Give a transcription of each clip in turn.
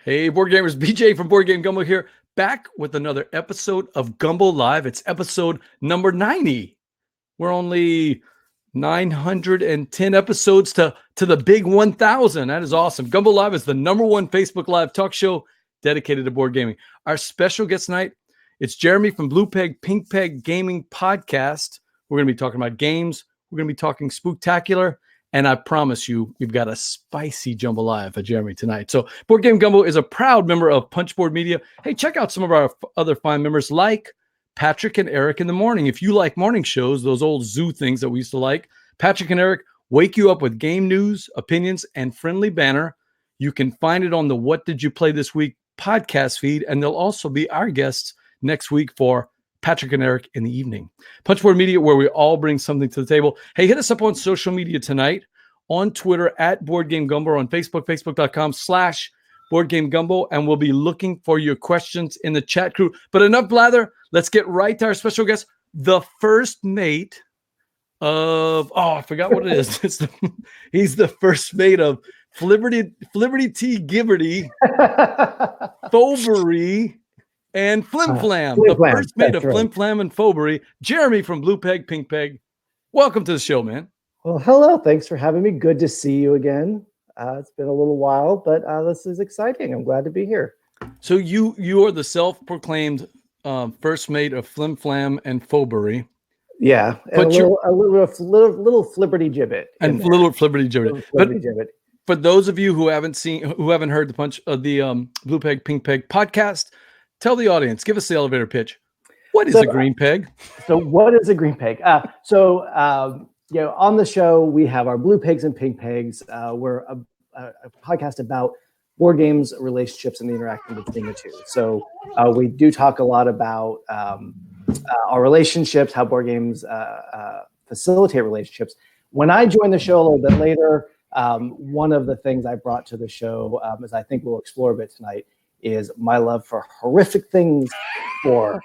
Hey, board gamers, BJ from Board Game Gumbo here, back with another episode of Gumbo Live. It's episode number 90. We're only 910 episodes to the big 1,000. That is awesome. Gumbo Live is the #1 Facebook Live talk show dedicated to board gaming. Our special guest tonight, it's Jeremy from Blue Peg, Pink Peg Gaming Podcast. We're going to be talking about games. We're going to be talking spooktacular. And I promise you, we've got a spicy jambalaya for Jeremy tonight. So Board Game Gumbo is a proud member of Punchboard Media. Hey, check out some of our other fine members like Patrick and Eric in the morning. If you like morning shows, those old zoo things that we used to like, Patrick and Eric wake you up with game news, opinions, and friendly banter. You can find it on the What Did You Play This Week podcast feed, and they'll also be our guests next week for Patrick and Eric in the evening. Punchboard Media, where we all bring something to the table. Hey, hit us up on social media tonight, on Twitter at Board Game Gumbo, on Facebook, facebook.com/Board Game Gumbo, and we'll be looking for your questions in the chat crew. But enough blather. Let's get right to our special guest, the first mate of, I forgot what it is. He's the first mate of Flibberty T. Gibberty, Fobery, and Flim Flam. The first mate of Flim Flam and Fobery, Jeremy from Blue Peg, Pink Peg. Welcome to the show, man. Well, hello. Thanks for having me. Good to see you again. It's been a little while, but this is exciting. I'm glad to be here. So you are the self-proclaimed first mate of Flim Flam and Fobery. Yeah, and a little flibberty gibbet. And little flibberty gibbet. For those of you who haven't heard the Blue Peg, Pink Peg podcast, tell the audience, give us the elevator pitch. What is a green peg? So what is a green peg? On the show, we have our Blue Pegs and Pink Pegs. We're a podcast about board games, relationships, and the interaction between the two. So we do talk a lot about our relationships, how board games facilitate relationships. When I joined the show a little bit later, one of the things I brought to the show, as I think we'll explore a bit tonight, is my love for horrific things, for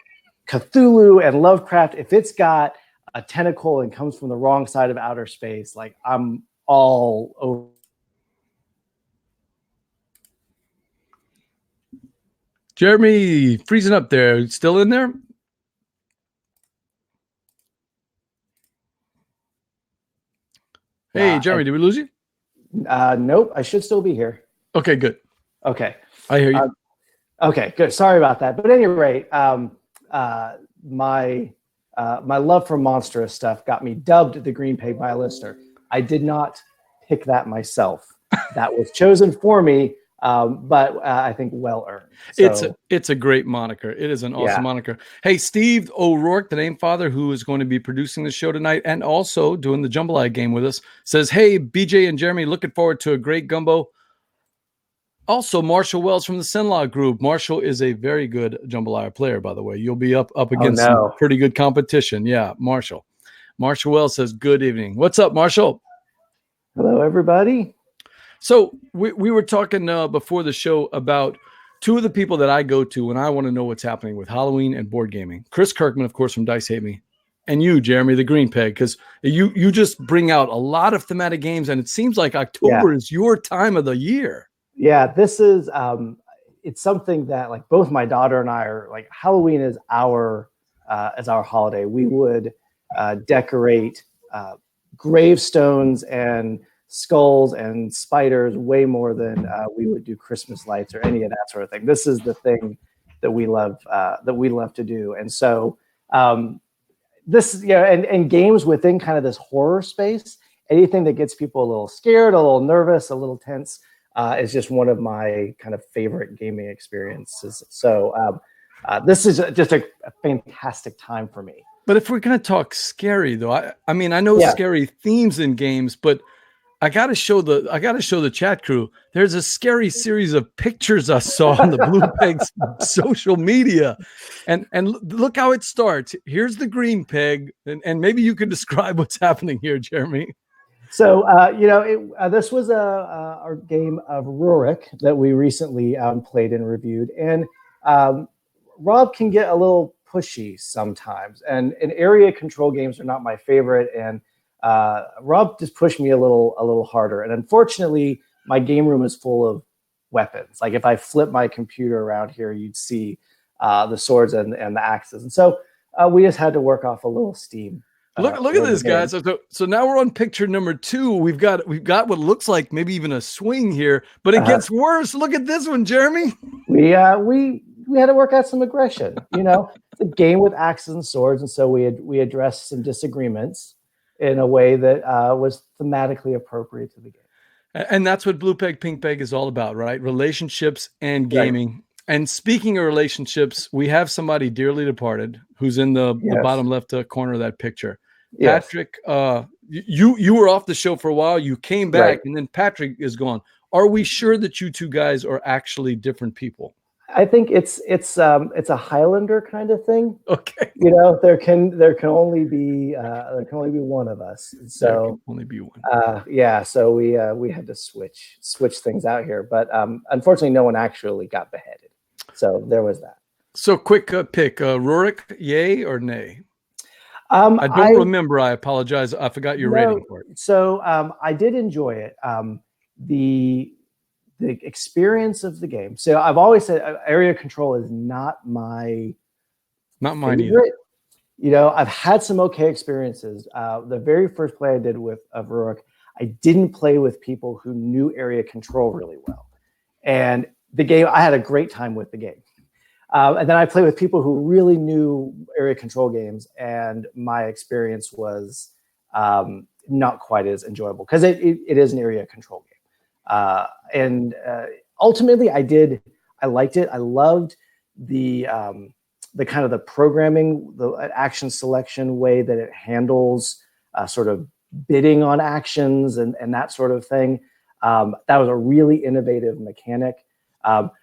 Cthulhu and Lovecraft. If it's got a tentacle and comes from the wrong side of outer space, like I'm all over. Jeremy, freezing up there. Still in there? Hey, Jeremy, did we lose you? Nope, I should still be here. Okay, good. Okay. I hear you. Okay, good. Sorry about that. But at any rate, my love for monstrous stuff got me dubbed the Green Peg by a listener. I did not pick that myself. That was chosen for me, but I think well earned. So, it's a great moniker. It is an awesome moniker. Hey, Steve O'Rourke, the name father, who is going to be producing the show tonight and also doing the Jambalaya game with us, says, "Hey, BJ and Jeremy, looking forward to a great gumbo." Also, Marshall Wells from the Senlaw Group. Marshall is a very good Jambalaya player, by the way. You'll be up against some pretty good competition. Yeah, Marshall. Marshall Wells says, "Good evening." What's up, Marshall? Hello, everybody. So we were talking before the show about two of the people that I go to when I want to know what's happening with Halloween and board gaming. Chris Kirkman, of course, from Dice Hate Me. And you, Jeremy, the Green Peg, because you just bring out a lot of thematic games, and it seems like October is your time of the year. Yeah, this is it's something that like both my daughter and I are like, Halloween is our holiday. We would decorate gravestones and skulls and spiders way more than we would do Christmas lights or any of that sort of thing. This is the thing that we love to do. And so this, and games within kind of this horror space, anything that gets people a little scared, a little nervous, a little tense, is just one of my kind of favorite gaming experiences. So this is just a fantastic time for me. But if we're going to talk scary, though, I mean, I know scary themes in games, but I got to show the chat crew. There's a scary series of pictures I saw on the Blue Peg's social media, and look how it starts. Here's the Green Peg, and maybe you can describe what's happening here, Jeremy. So, this was our game of Rurik that we recently played and reviewed. And Rob can get a little pushy sometimes. And area control games are not my favorite. And Rob just pushed me a little harder. And unfortunately, my game room is full of weapons. Like if I flip my computer around here, you'd see the swords and the axes. And so we just had to work off a little steam. Look at this, guys. So now we're on picture number 2. We've got what looks like maybe even a swing here, but it gets worse. Look at this one, Jeremy. We had to work out some aggression. It's a game with axes and swords, and so we addressed some disagreements in a way that was thematically appropriate to the game. And that's what Blue Peg Pink Peg is all about, right? Relationships and gaming. Right. And speaking of relationships, we have somebody dearly departed who's in the bottom left corner of that picture. Yes. Patrick, you were off the show for a while. You came back, and then Patrick is gone. Are we sure that you two guys are actually different people? I think it's a Highlander kind of thing. Okay. There can only be one of us. So there can only be one. So we had to switch things out here, but unfortunately, no one actually got beheaded. So there was that. So quick pick, Rurik, yay or nay? I don't remember. I apologize. I forgot your rating for it. So I did enjoy it. The experience of the game. So I've always said area control is not mine favorite. Either. I've had some okay experiences. The very first play I did of Rurik, I didn't play with people who knew area control really well. And the game, I had a great time with the game. And then I played with people who really knew area control games, and my experience was not quite as enjoyable because it is an area control game. And ultimately, I liked it. I loved the kind of the programming, the action selection way that it handles sort of bidding on actions and that sort of thing. That was a really innovative mechanic.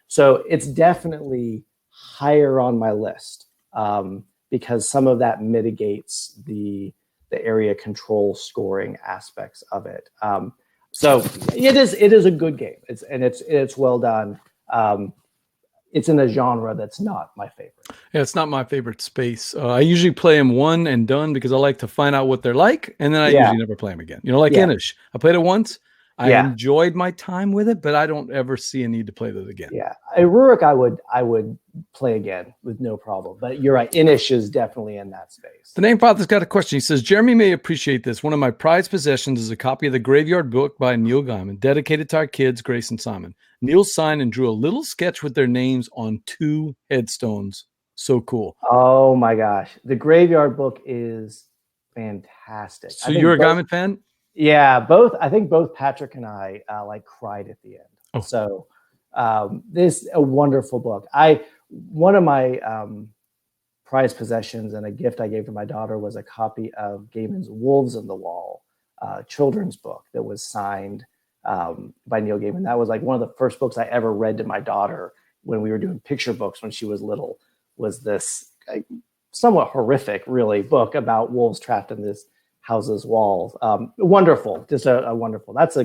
So it's definitely higher on my list because some of that mitigates the area control scoring aspects of it. So it is a good game. It's well done. It's in a genre that's not my favorite. Yeah, it's not my favorite space. I usually play them one and done because I like to find out what they're like, and then I usually never play them again. Like Inish. I played it once. I enjoyed my time with it, but I don't ever see a need to play that again. Yeah, Rurik, I would play again with no problem. But you're right, Inish is definitely in that space. The Name Father's got a question. He says, Jeremy may appreciate this. One of my prized possessions is a copy of the Graveyard Book by Neil Gaiman, dedicated to our kids, Grace and Simon. Neil signed and drew a little sketch with their names on 2 headstones. So cool. Oh my gosh, the Graveyard Book is fantastic. So you're a Gaiman fan? Yeah, I think both Patrick and I cried at the end. Oh. So this is a wonderful book. One of my prized possessions and a gift I gave to my daughter was a copy of Gaiman's Wolves on the Wall children's book that was signed by Neil Gaiman. That was like one of the first books I ever read to my daughter when we were doing picture books when she was little. Was this somewhat horrific, really, book about wolves trapped in this house's walls. Wonderful, just a wonderful. That's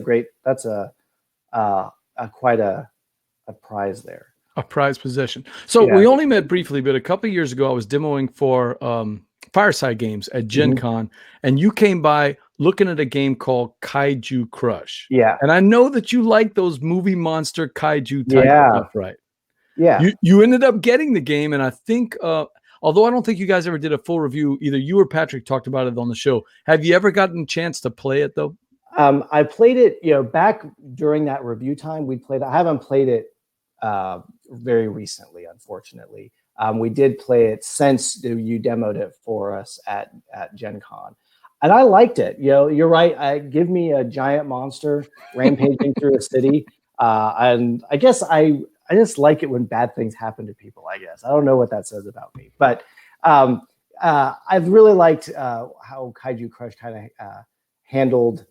quite a prize there. A prized possession. So we only met briefly, but a couple of years ago, I was demoing for Fireside Games at Gen Con, and you came by looking at a game called Kaiju Crush. Yeah. And I know that you like those movie monster kaiju type stuff, right? Yeah. You ended up getting the game, and I think, although I don't think you guys ever did a full review, either you or Patrick talked about it on the show. Have you ever gotten a chance to play it, though? I played it, back during that review time. I haven't played it very recently, unfortunately. We did play it since you demoed it for us at Gen Con. And I liked it. You're right. Give me a giant monster rampaging through a city. And I guess I just like it when bad things happen to people, I guess. I don't know what that says about me. But I've really liked how Kaiju Crush kind of handled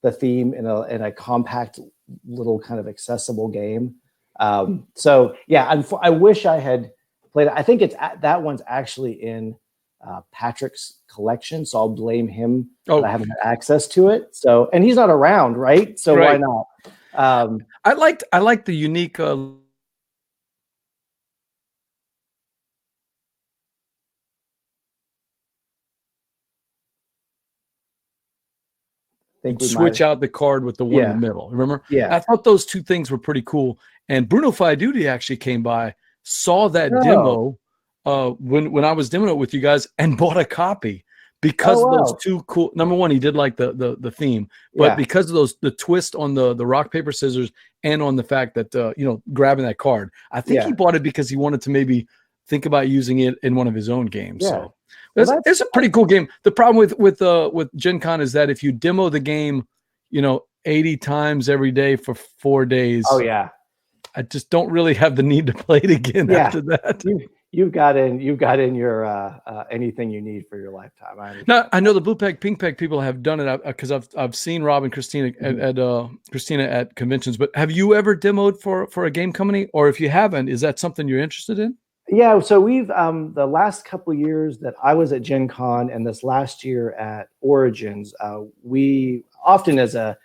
the theme in a compact little kind of accessible game. So yeah, I wish I had played it. I think that one's actually in Patrick's collection, so I'll blame him that I haven't had access to it. So, and he's not around, right? So why not? I liked the unique. Switch out the card with the one in the middle. Remember? Yeah. I thought those two things were pretty cool. And Bruno Faiduti actually came by, saw that Oh, demo when I was demoing it with you guys, and bought a copy because of those wow. two cool. Number one, he did like the theme, but Yeah. because of the twist on the rock paper scissors, and on the fact that grabbing that card, I think he Yeah. bought it because he wanted to maybe think about using it in one of his own games. Yeah. So Well, it's a pretty cool game. The problem with Gen Con is that if you demo the game, 80 times every day for 4 days, oh yeah. I just don't really have the need to play it again Yeah. after that. You've got in your anything you need for your lifetime. I understand. Now, I know the Blue Peg, Pink Peg people have done it because I've seen Rob and Christina at conventions. But have you ever demoed for a game company, or if you haven't, is that something you're interested in? Yeah, so we've the last couple of years that I was at Gen Con and this last year at Origins, we often as a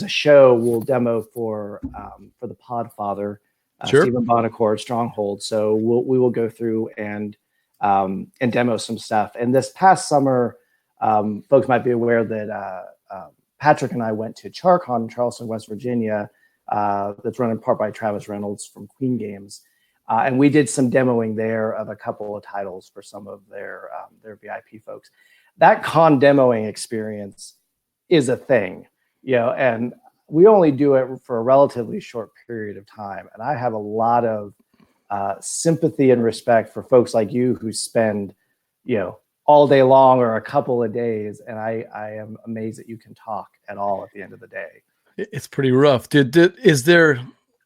show will demo for the Podfather, Sure. Stephen Bonacore, Stronghold. So we will go through and demo some stuff. And this past summer, folks might be aware that Patrick and I went to CharCon in Charleston, West Virginia, that's run in part by Travis Reynolds from Queen Games. And we did some demoing there of a couple of titles for some of their VIP folks. That con demoing experience is a thing, and we only do it for a relatively short period of time. And I have a lot of sympathy and respect for folks like you who spend, all day long or a couple of days. And I am amazed that you can talk at all at the end of the day. It's pretty rough. Is there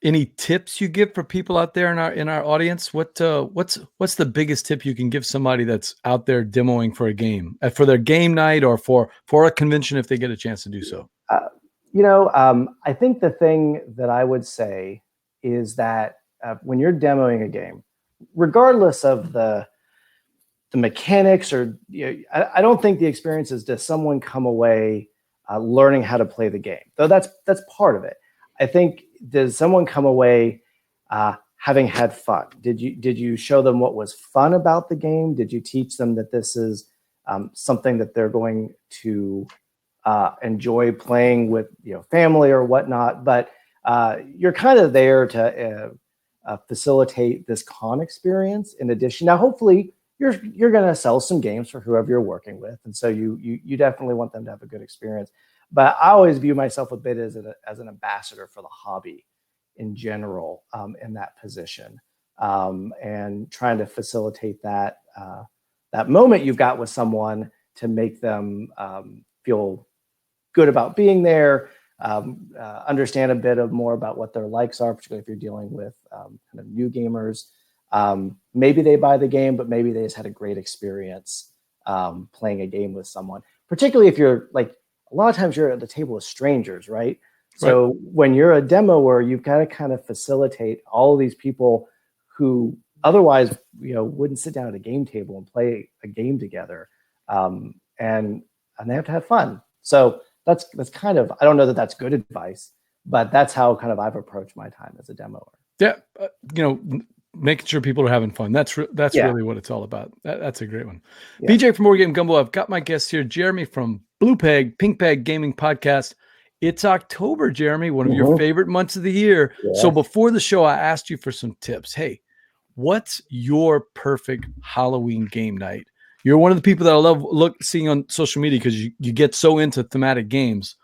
any tips you give for people out there in our audience? What's the biggest tip you can give somebody that's out there demoing for a game, for their game night or for a convention if they get a chance to do so? I think the thing that I would say is that when you're demoing a game, regardless of the mechanics or I don't think the experience is, does someone come away learning how to play the game? Though that's part of it. I think, does someone come away having had fun? Did you show them what was fun about the game? Did you teach them that this is something that they're going to enjoy playing with family or whatnot? But you're kind of there to facilitate this con experience. In addition, now hopefully you're going to sell some games for whoever you're working with, and so you definitely want them to have a good experience. But I always view myself a bit as an ambassador for the hobby in general, in that position, and trying to facilitate that moment you've got with someone to make them feel good about being there, understand a bit more about what their likes are, particularly if you're dealing with kind of new gamers. Maybe they buy the game, but maybe they just had a great experience playing a game with someone, particularly if you're like, a lot of times you're at the table with strangers, right? So when you're a demoer, you've got to kind of facilitate all of these people who otherwise, wouldn't sit down at a game table and play a game together, and they have to have fun. So that's kind of, I don't know that that's good advice, but that's how kind of I've approached my time as a demoer. Yeah, making sure people are having fun. That's really what it's all about. That's a great one. Yeah. BJ from Board Game Gumbo. I've got my guest here, Jeremy from Blue Peg, Pink Peg Gaming Podcast. It's October, Jeremy, one of your favorite months of the year. Yeah. So before the show, I asked you for some tips. Hey, what's your perfect Halloween game night? You're one of the people that I love seeing on social media because you get so into thematic games.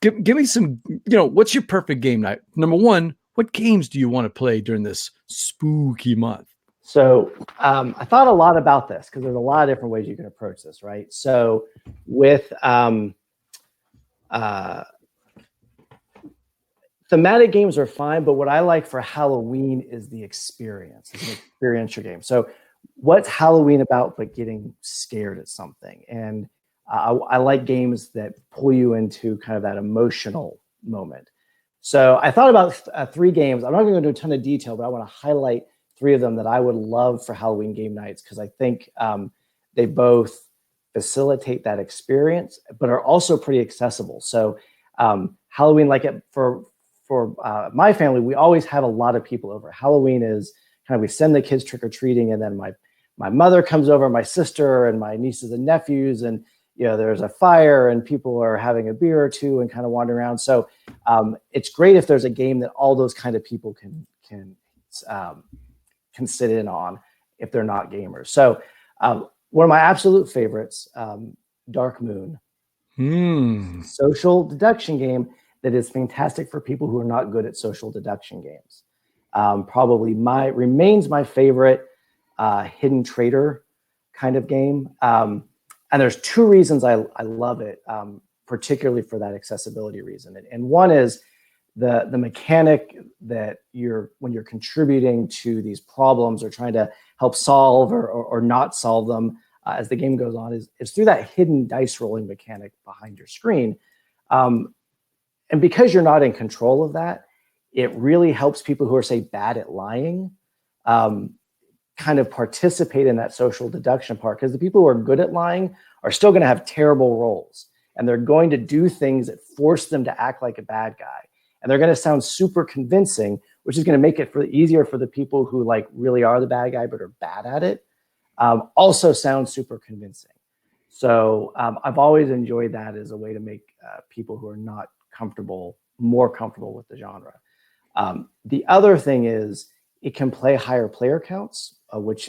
Give me some, what's your perfect game night? Number one, what games do you want to play during this spooky month? So I thought a lot about this because there's a lot of different ways you can approach this, right? So with thematic games are fine, but what I like for Halloween is the experience. It's an experiential game. So what's Halloween about but getting scared at something? And I like games that pull you into kind of that emotional moment. So I thought about 3 games. I'm not going to go into a ton of detail, but I want to highlight 3 of them that I would love for Halloween game nights because I think they both facilitate that experience, but are also pretty accessible. So Halloween, like for my family, we always have a lot of people over. Halloween is kind of, we send the kids trick-or-treating, and then my mother comes over, my sister and my nieces and nephews, and there's a fire and people are having a beer or two and kind of wandering around. So it's great if there's a game that all those kind of people can sit in on if they're not gamers. So one of my absolute favorites, Dark Moon, social deduction game that is fantastic for people who are not good at social deduction games. Probably remains my favorite hidden traitor kind of game. And there's two reasons I love it, particularly for that accessibility reason. And one is the mechanic that when you're contributing to these problems or trying to help solve or not solve them as the game goes on is through that hidden dice rolling mechanic behind your screen. And because you're not in control of that, it really helps people who are, say, bad at lying kind of participate in that social deduction part, because the people who are good at lying are still going to have terrible rolls, and they're going to do things that force them to act like a bad guy. And they're going to sound super convincing, which is going to make it easier for the people who like really are the bad guy but are bad at it. Also sounds super convincing. So I've always enjoyed that as a way to make people who are not comfortable more comfortable with the genre. The other thing is it can play higher player counts, which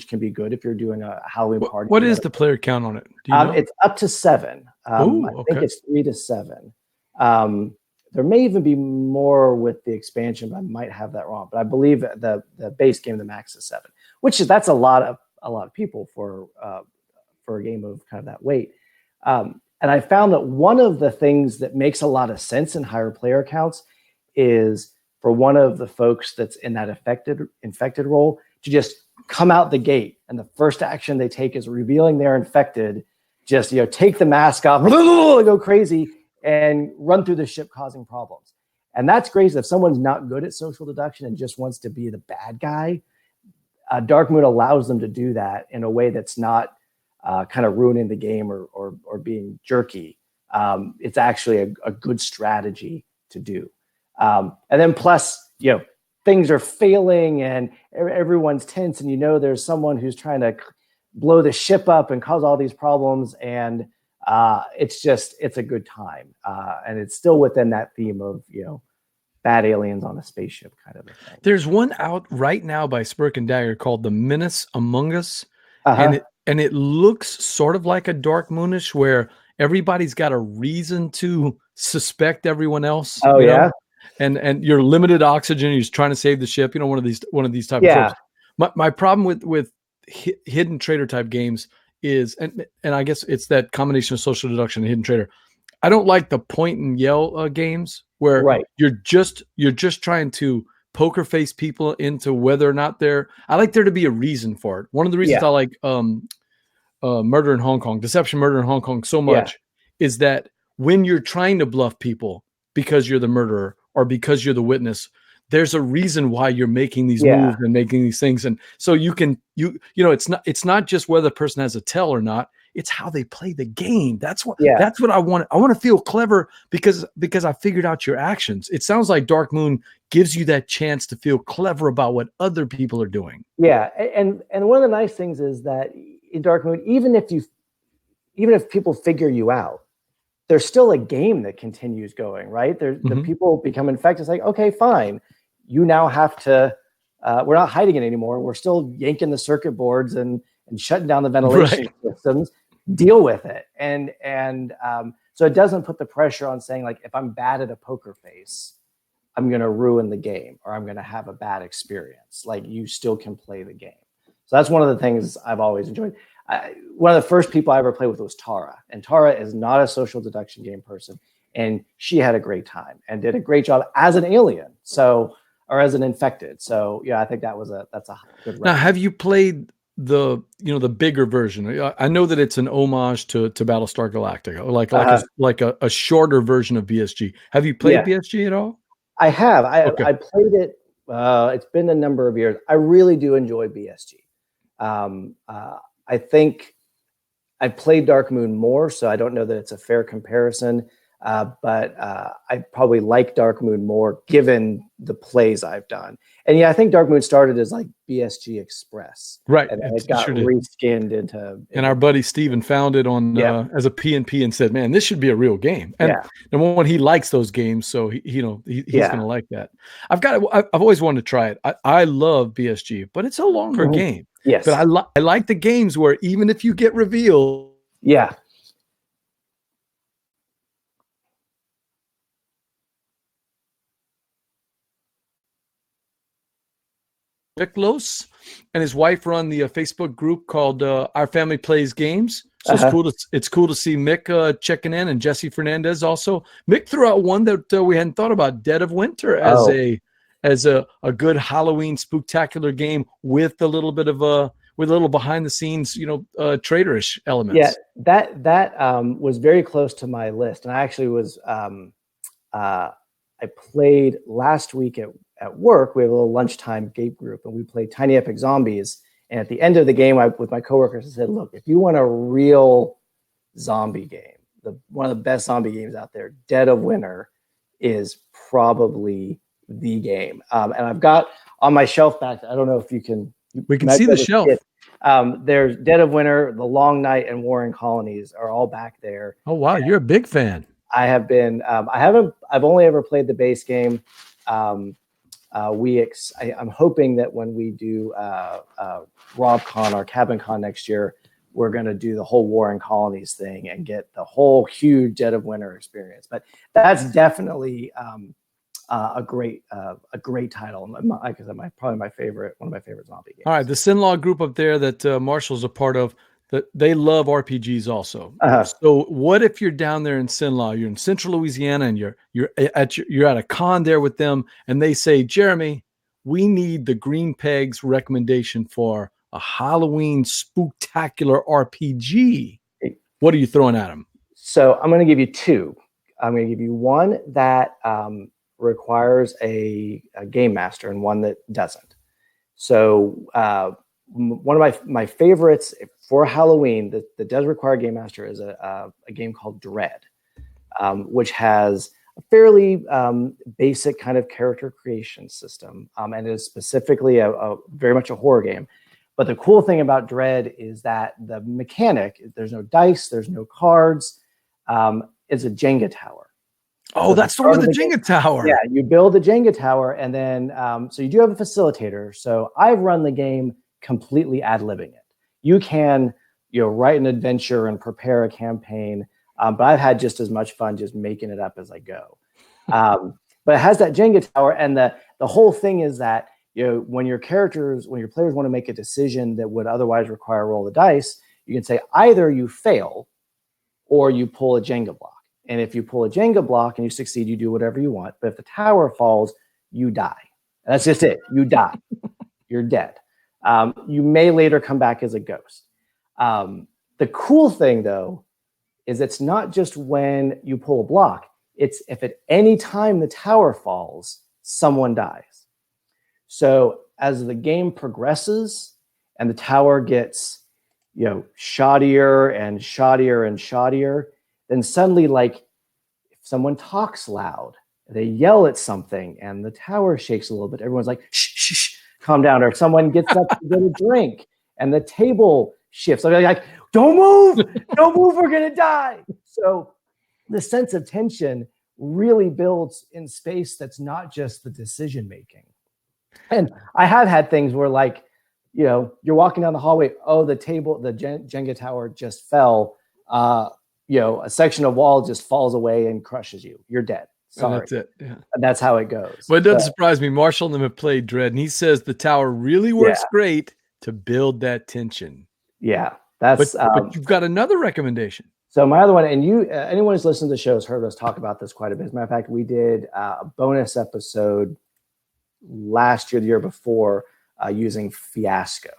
can be good if you're doing a Halloween party. What is the player count on it? Do you know? It's up to 7. I think it's 3 to 7. There may even be more with the expansion, but I might have that wrong. But I believe the base game, the max is 7, that's a lot of people for a game of kind of that weight. And I found that one of the things that makes a lot of sense in higher player counts is for one of the folks that's in that infected role to just come out the gate, and the first action they take is revealing they're infected. Just take the mask off, go crazy, and run through the ship causing problems. And that's great if someone's not good at social deduction and just wants to be the bad guy. Dark Moon allows them to do that in a way that's not kind of ruining the game or being jerky. It's actually a good strategy to do. And then plus, things are failing and everyone's tense, and there's someone who's trying to blow the ship up and cause all these problems, and it's a good time, and it's still within that theme of bad aliens on a spaceship kind of a thing. There's one out right now by Spurk and Dagger called The Menace Among Us, and it looks sort of like a Dark Moonish, where everybody's got a reason to suspect everyone else. Oh yeah. And you're limited oxygen. You're just trying to save the ship. One of these type of tropes. My problem with hidden traitor type games is, and I guess it's that combination of social deduction and hidden traitor. I don't like the point and yell games where you're just trying to poker face people into whether or not I like there to be a reason for it. One of the reasons I like Murder in Hong Kong, Deception Murder in Hong Kong so much is that when you're trying to bluff people because you're the murderer or because you're the witness, there's a reason why you're making these moves and making these things. And so it's not just whether the person has a tell or not, it's how they play the game. That's what I want. I want to feel clever because I figured out your actions. It sounds like Dark Moon gives you that chance to feel clever about what other people are doing. Yeah. And one of the nice things is that in Dark Moon, even if people figure you out, there's still a game that continues going, right? The people become infected. It's like, okay, fine. You now have to, we're not hiding it anymore. We're still yanking the circuit boards and shutting down the ventilation systems. Deal with it. And so it doesn't put the pressure on saying, like, if I'm bad at a poker face, I'm going to ruin the game or I'm going to have a bad experience. Like, you still can play the game. So that's one of the things I've always enjoyed. One of the first people I ever played with was Tara, and Tara is not a social deduction game person, and she had a great time and did a great job as an alien, or as an infected. So yeah, I think that's a good. Now, have you played the bigger version? I know that it's an homage to Battlestar Galactica, like a shorter version of BSG. Have you played BSG at all? I have. I played it. It's been a number of years. I really do enjoy BSG. I think I played Dark Moon more, so I don't know that it's a fair comparison. but I probably like Dark Moon more given the plays I've done. And yeah, I think Dark Moon started as like BSG Express, Right. and it got sure did. reskinned into. And our buddy Steven found it on as a PNP and said, "Man, this should be a real game." And number one, he likes those games, so he's going to like that. I've always wanted to try it. I love BSG, but it's a longer game. Yes, but I like the games where even if you get revealed, Miklos and his wife run the Facebook group called Our Family Plays Games. So it's cool to see Mick checking in, and Jesse Fernandez also. Mick threw out one that we hadn't thought about, Dead of Winter, as a good Halloween spooktacular game with a little bit of a little behind the scenes, traitorish elements. Yeah, that was very close to my list, and I actually was I played last week at work. We have a little lunchtime game group, and we played Tiny Epic Zombies. And at the end of the game, with my coworkers, I said, "Look, if you want a real zombie game, one of the best zombie games out there, Dead of Winter, is probably the game." And I've got on my shelf back. I don't know if you can. We can see the shelf. There's Dead of Winter, The Long Night, and Warring Colonies are all back there. Oh wow, you're a big fan. I have been. I've only ever played the base game. I'm hoping that when we do RobCon or CabinCon next year, we're going to do the whole Warring Colonies thing and get the whole huge Dead of Winter experience. But that's definitely a great title. Like I said, probably one of my favorite zombie games. All right, the Sinlaw group up there that Marshall's a part of, that they love RPGs also. So what if you're down there in Sinlaw, you're in Central Louisiana, and you're at a con there with them, and they say, "Jeremy, we need the Green Pegs recommendation for a Halloween spooktacular RPG." What are you throwing at them? So I'm going to give you two. I'm going to give you one that requires a game master and one that doesn't. So one of my favorites for Halloween that does require a game master is a game called Dread, which has a fairly basic kind of character creation system, and is specifically a very much a horror game. But the cool thing about Dread is that the mechanic, there's no dice, there's no cards, it's a Jenga tower. Oh, so that's the one with the Jenga tower. Yeah, you build the Jenga tower, and then so you do have a facilitator. So I've run the game completely ad-libbing it. You can, write an adventure and prepare a campaign, but I've had just as much fun just making it up as I go. But it has that Jenga tower, and the whole thing is that when your players want to make a decision that would otherwise require a roll of the dice, you can say either you fail or you pull a Jenga block. And if you pull a Jenga block and you succeed, you do whatever you want. But if the tower falls, you die. That's just it. You die. You're dead. You may later come back as a ghost. The cool thing, though, is it's not just when you pull a block. It's if at any time the tower falls, someone dies. So as the game progresses and the tower gets, shoddier and shoddier and shoddier, then suddenly, like, if someone talks loud, they yell at something and the tower shakes a little bit, everyone's like, shh, shh, shh, calm down. Or if someone gets up to get a drink and the table shifts, so they're like, don't move, we're going to die. So the sense of tension really builds in space that's not just the decision making. And I have had things where, like, you're walking down the hallway, the Jenga tower just fell, a section of wall just falls away and crushes you. You're dead. Sorry. And that's it. Yeah. And that's how it goes. But it doesn't surprise me. Marshall and them have played Dread, and he says the tower really works great to build that tension. Yeah. That's. But you've got another recommendation. So my other one, and anyone who's listened to the show has heard us talk about this quite a bit. As a matter of fact, we did a bonus episode last year, the year before, using Fiasco.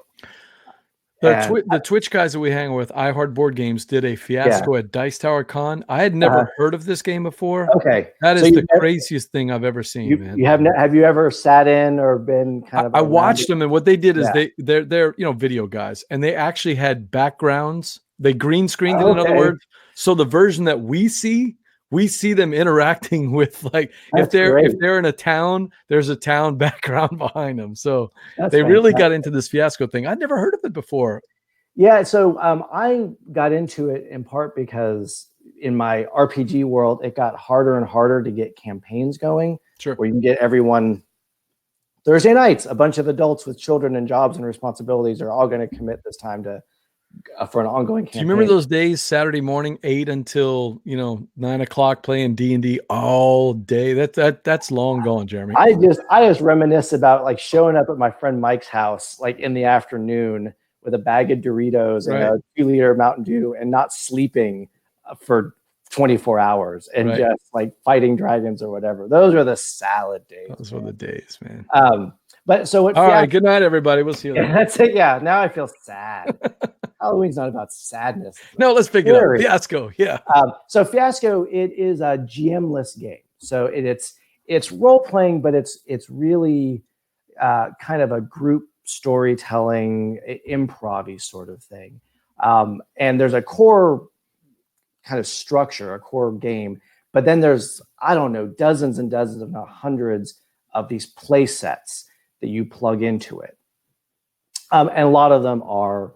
The Twitch guys that we hang with, I Heart Board Games, did a Fiasco at Dice Tower Con. I had never heard of this game before. Okay, that is the craziest thing I've ever seen, man. Have you ever sat in or been kind of? I watched them, and what they did is they're video guys, and they actually had backgrounds. They green screened it, in other words. So the version that we see we see them interacting with, like, if That's great. they're in a town, there's a town background behind them. So That's they really fantastic. got into this Fiasco thing. I'd never heard of it before. Yeah, so I got into it in part because in my RPG world, it got harder and harder to get campaigns going. Sure. Where you can get everyone Thursday nights, a bunch of adults with children and jobs and responsibilities are all going to commit this time to for an ongoing campaign. Do you remember those days, Saturday morning, 8 until 9 o'clock, playing D&D all day? That's long gone, Jeremy. I just reminisce about like showing up at my friend Mike's house like in the afternoon with a bag of Doritos and a 2-liter Mountain Dew and not sleeping for 24 hours and just like fighting dragons or whatever. Those are the salad days. Those were the days, man. But so all right, good night, everybody. We'll see you later. That's it. Yeah, now I feel sad. Halloween's not about sadness. No, let's pick it up. Fiasco, yeah. So Fiasco, it is a GM-less game. So it's role playing, but it's really kind of a group storytelling, improv-y sort of thing. And there's a core kind of structure, a core game, but then there's, I don't know, dozens and dozens, if not hundreds of these play sets that you plug into it. And a lot of them are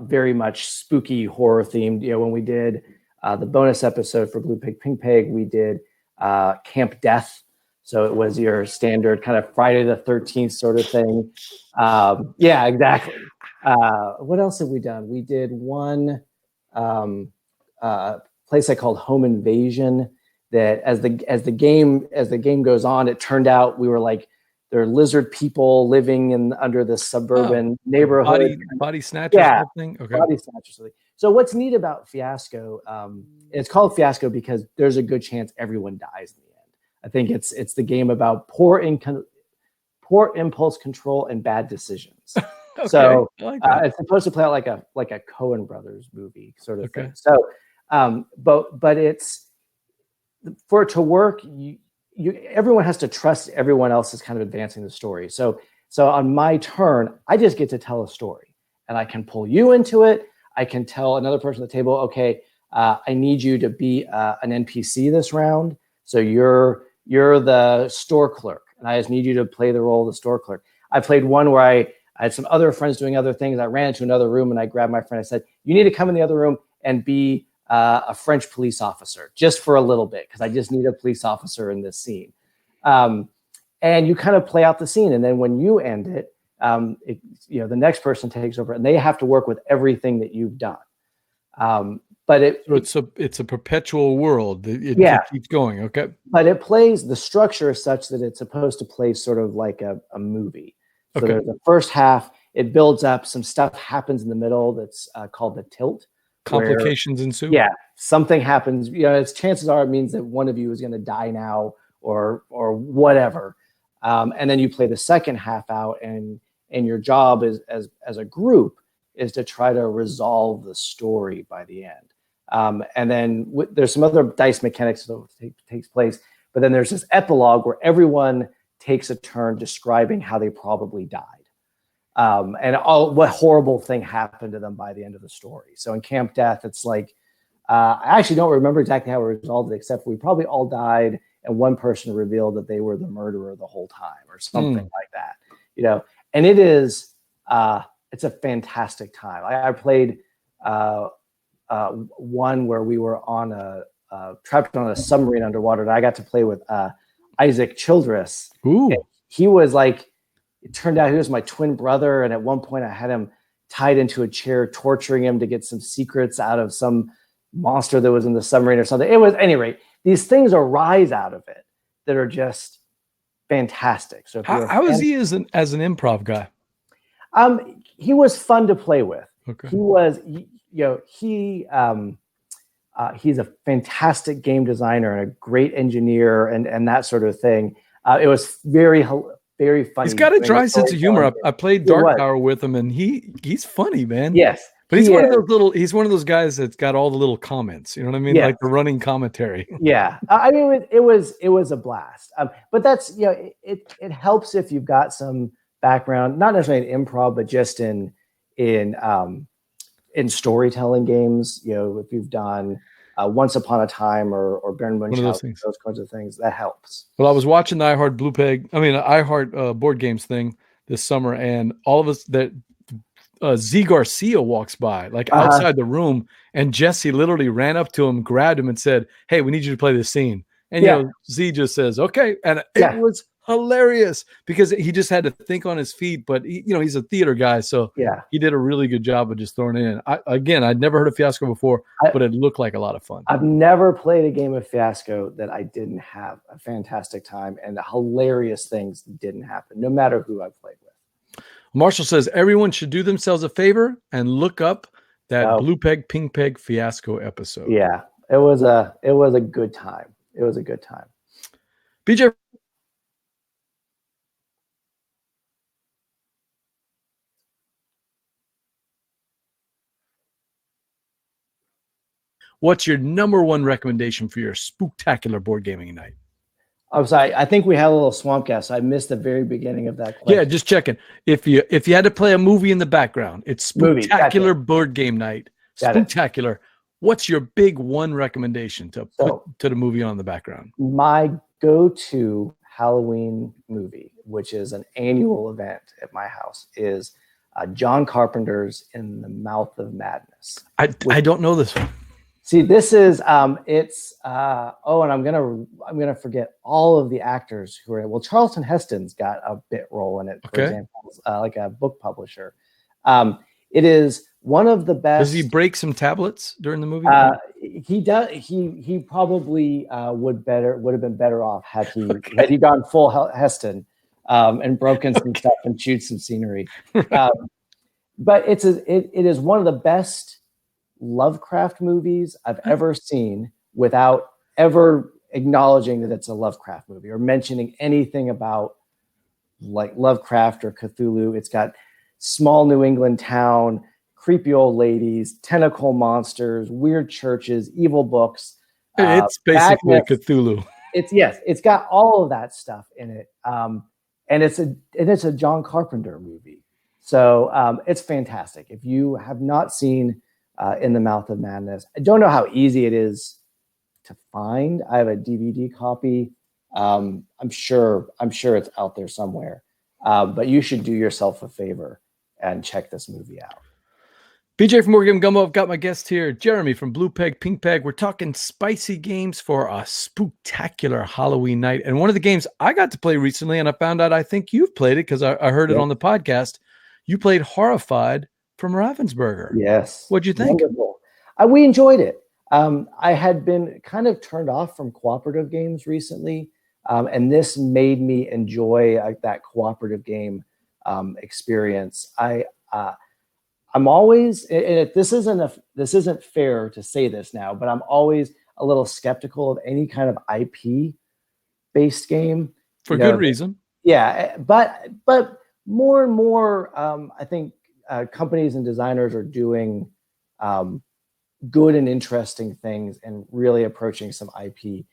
very much spooky horror themed. When we did the bonus episode for Blue Pig, Pink Pig, we did Camp Death. So it was your standard kind of Friday the 13th sort of thing. Yeah, exactly. What else have we done? We did one place I called Home Invasion. That as the game goes on, it turned out we were like, there are lizard people living under this suburban neighborhood. Body snatchers type thing? Okay. Body snatchers. So what's neat about Fiasco, it's called Fiasco because there's a good chance everyone dies in the end. I think it's the game about poor impulse control and bad decisions. Okay, so it's supposed to play out like a Coen Brothers movie sort of thing. So, but it's, for it to work, everyone has to trust everyone else is kind of advancing the story. So on my turn, I just get to tell a story, and I can pull you into it. I can tell another person at the table, okay, I need you to be an NPC this round. So you're the store clerk, and I just need you to play the role of the store clerk. I played one where I had some other friends doing other things. I ran into another room, and I grabbed my friend. I said, you need to come in the other room and be a French police officer just for a little bit, because I just need a police officer in this scene. And you kind of play out the scene. And then when you end it, the next person takes over, and they have to work with everything that you've done. But it's a perpetual world. It keeps going. Okay. But it plays, the structure is such that it's supposed to play sort of like a movie. So there's the first half, it builds up, some stuff happens in the middle that's called the tilt. Complications ensue. Yeah, something happens. Its chances are it means that one of you is going to die now, or whatever. And then you play the second half out, and your job is as a group is to try to resolve the story by the end. And then there's some other dice mechanics that takes place, but then there's this epilogue where everyone takes a turn describing how they probably died. And what horrible thing happened to them by the end of the story. So in Camp Death, it's like, I actually don't remember exactly how we resolved it, except we probably all died and one person revealed that they were the murderer the whole time or something like that, and it is, it's a fantastic time. I played one where we were on trapped on a submarine underwater, and I got to play with Isaac Childress. Ooh. And he was like, it turned out he was my twin brother. And at one point I had him tied into a chair, torturing him to get some secrets out of some monster that was in the submarine or something. It was, at any rate, these things arise out of it that are just fantastic. So how is he as an improv guy? He was fun to play with. Okay. He was, he's a fantastic game designer and a great engineer and that sort of thing. It was very funny. He's got a dry sense of humor. I played Dark Tower with him, and he's funny, man. Yes, but he's one of those guys that's got all the little comments. You know what I mean? Like the running commentary. Yeah, I mean, it was a blast. But that's it helps if you've got some background, not necessarily in improv, but just in storytelling games. If you've done Once Upon a Time or Baron One of those Munchausen, things. those kinds of things. That helps. Well, I was watching the iHeart board games thing this summer, and all of us that Z Garcia walks by, like outside the room, and Jesse literally ran up to him, grabbed him, and said, "Hey, we need you to play this scene." And Z just says, "Okay," and it was hilarious because he just had to think on his feet. But he's a theater guy, so he did a really good job of just throwing it in. I'd never heard of Fiasco before, but it looked like a lot of fun. I've never played a game of Fiasco that I didn't have a fantastic time, and the hilarious things didn't happen, no matter who I played with. Marshall says everyone should do themselves a favor and look up that Blue Peg Pink Peg Fiasco episode. Yeah, it was a good time. It was a good time. BJ, what's your number one recommendation for your spooktacular board gaming night? I'm sorry. I think we had a little swamp gas. I missed the very beginning of that question. Yeah, just checking. If you had to play a movie in the background, it's Spooktacular Board Game Night. Spooktacular. What's your big one recommendation to put to the movie on the background? My go-to Halloween movie, which is an annual event at my house, is John Carpenter's In the Mouth of Madness. I don't know this one. See, this is and I'm gonna forget all of the actors who are. Well, Charlton Heston's got a bit role in it, for example, like a book publisher. It is one of the best. Does he break some tablets during the movie? He does. He probably would have been better off had he gone full Heston and broken some stuff and chewed some scenery. But it is one of the best Lovecraft movies I've ever seen without ever acknowledging that it's a Lovecraft movie or mentioning anything about like Lovecraft or Cthulhu. It's got small New England town, creepy old ladies, tentacle monsters, weird churches, evil books. It's basically Cthulhu. It's got all of that stuff in it. And it's a John Carpenter movie. So it's fantastic. If you have not seen In the Mouth of Madness, I don't know how easy it is to find. I have a DVD copy. I'm sure it's out there somewhere. But you should do yourself a favor and check this movie out. BJ from Board Game Gumbo. I've got my guest here, Jeremy from Blue Peg, Pink Peg. We're talking spicy games for a spooktacular Halloween night. And one of the games I got to play recently, and I found out I think you've played it because I heard it on the podcast. You played Horrified from Ravensburger. Yes. What'd you think? Wonderful. We enjoyed it. I had been kind of turned off from cooperative games recently. And this made me enjoy that cooperative game experience. I'm always, and this isn't fair to say this now, but I'm always a little skeptical of any kind of IP based game for good reason. Yeah, but more and more, I think companies and designers are doing good and interesting things and really approaching some IP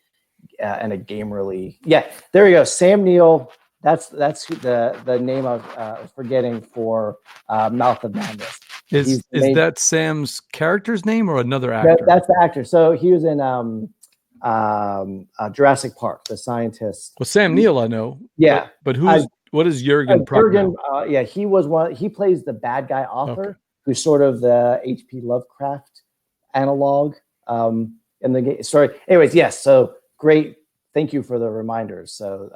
and a gamerly. Yeah, there we go. Sam Neill. That's the name I was forgetting for Mouth of Madness. Is that Sam's character's name or another actor? That's the actor. So he was in Jurassic Park, the scientist. Well, Sam Neill, I know. Yeah, but what is Jürgen Prochnow? Yeah, he was one. He plays the bad guy author, who's sort of the H.P. Lovecraft analog in the game. Sorry. Anyways, yes. So great. Thank you for the reminders. So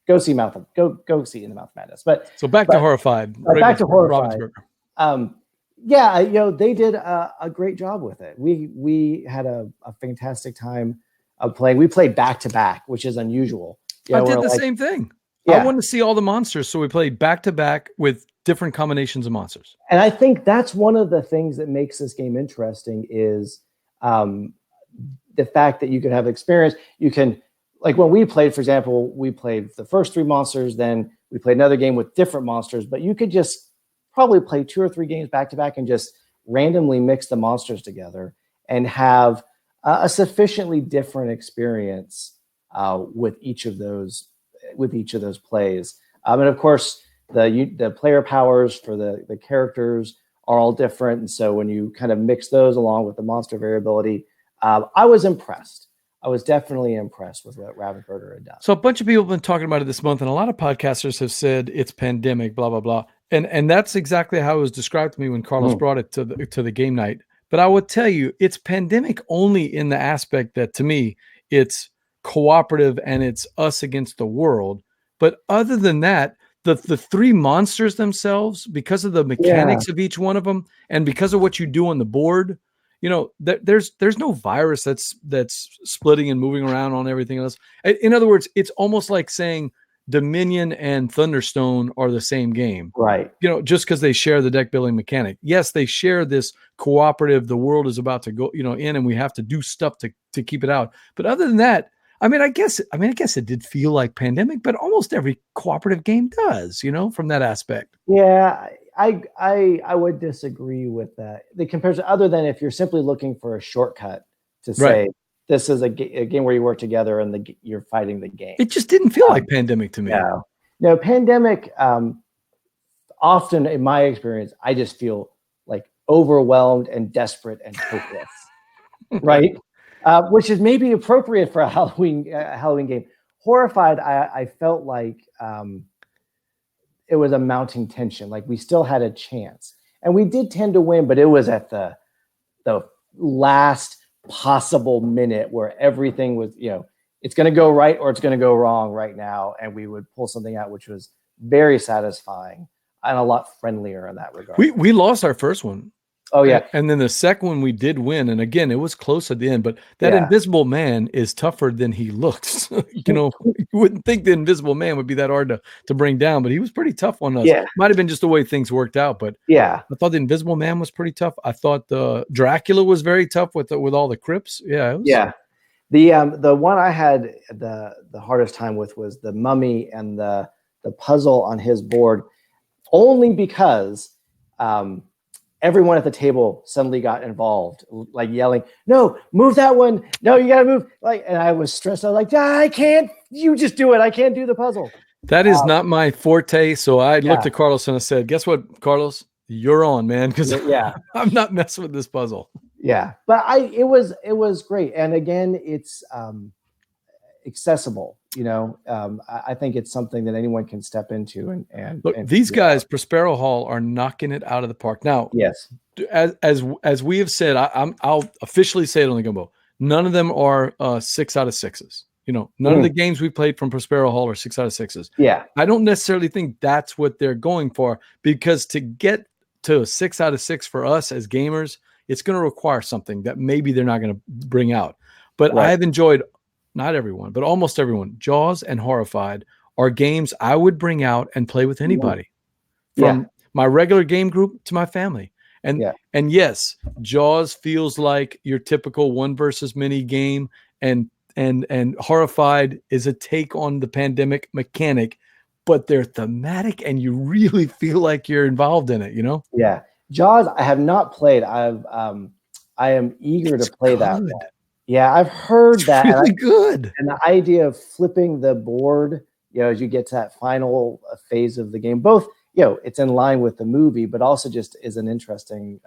go see In the Mouth of Madness. But back to Horrified. Back to Horrified. They did a great job with it. We had a fantastic time playing. We played back to back, which is unusual. I did the same thing. Yeah. I wanted to see all the monsters, so we played back to back with different combinations of monsters. And I think that's one of the things that makes this game interesting is the fact that you can have experience. You can, like when we played, for example, we played the first 3 monsters, then we played another game with different monsters, but you could just probably play 2 or 3 games back to back and just randomly mix the monsters together and have a sufficiently different experience with each of those plays. And of course, the player powers for the characters are all different. And so when you kind of mix those along with the monster variability, I was impressed. I was definitely impressed with what Ravensburger had done. So a bunch of people have been talking about it this month, and a lot of podcasters have said it's pandemic, blah, blah, blah. And that's exactly how it was described to me when Carlos brought it to the game night. But I would tell you, it's pandemic only in the aspect that, to me, it's cooperative and it's us against the world. But other than that, the three monsters themselves, because of the mechanics of each one of them, and because of what you do on the board, you know, there's no virus that's splitting and moving around on everything else. In other words, it's almost like saying Dominion and Thunderstone are the same game, right? You know, just because they share the deck building mechanic. Yes, they share this cooperative. The world is about to go, you know, in, and we have to do stuff to keep it out. But other than that, I guess it did feel like pandemic, but almost every cooperative game does, you know, from that aspect. Yeah, I would disagree with that. The comparison, other than if you're simply looking for a shortcut to say this is a game where you work together and you're fighting the game. It just didn't feel like pandemic to me. No, pandemic. Often, in my experience, I just feel like overwhelmed and desperate and hopeless, right? Which is maybe appropriate for a Halloween game. Horrified, I felt like it was a mounting tension. Like we still had a chance, and we did tend to win, but it was at the last possible minute where everything was, you know, it's going to go right or it's going to go wrong right now, and we would pull something out, which was very satisfying and a lot friendlier in that regard. We lost our first one. Oh yeah. And then the second one we did win. And again, it was close at the end, but that Invisible Man is tougher than he looks. You know, you wouldn't think the Invisible Man would be that hard to bring down, but he was pretty tough on us. Yeah. Might have been just the way things worked out, but yeah, I thought the Invisible Man was pretty tough. I thought the Dracula was very tough with all the crypts. Yeah. Yeah. The one I had the hardest time with was the mummy and the puzzle on his board, only because everyone at the table suddenly got involved, like yelling, "No, move that one! No, you gotta move!" Like, and I was stressed. I was like, "I can't. You just do it. I can't do the puzzle." That is not my forte. So I looked at Carlos and I said, "Guess what, Carlos? You're on, man, because I'm not messing with this puzzle." Yeah, but it was great, and again, it's accessible. You know, I think it's something that anyone can step into and look. These guys, Prospero Hall, are knocking it out of the park. Now, yes, as we have said, I'll officially say it on the Gumbo. None of them are 6 out of 6s. You know, none of the games we played from Prospero Hall are 6 out of 6s. Yeah, I don't necessarily think that's what they're going for, because to get to a 6 out of 6 for us as gamers, it's going to require something that maybe they're not going to bring out. But I have enjoyed, not everyone, but almost everyone. Jaws and Horrified are games I would bring out and play with anybody, from my regular game group to my family. And yes, Jaws feels like your typical one versus many game, and Horrified is a take on the pandemic mechanic, but they're thematic and you really feel like you're involved in it, you know? Yeah. Jaws, I have not played. I am eager to play that one. Yeah, I've heard that. It's really good. And the idea of flipping the board, you know, as you get to that final phase of the game, both, you know, it's in line with the movie, but also just is an interesting.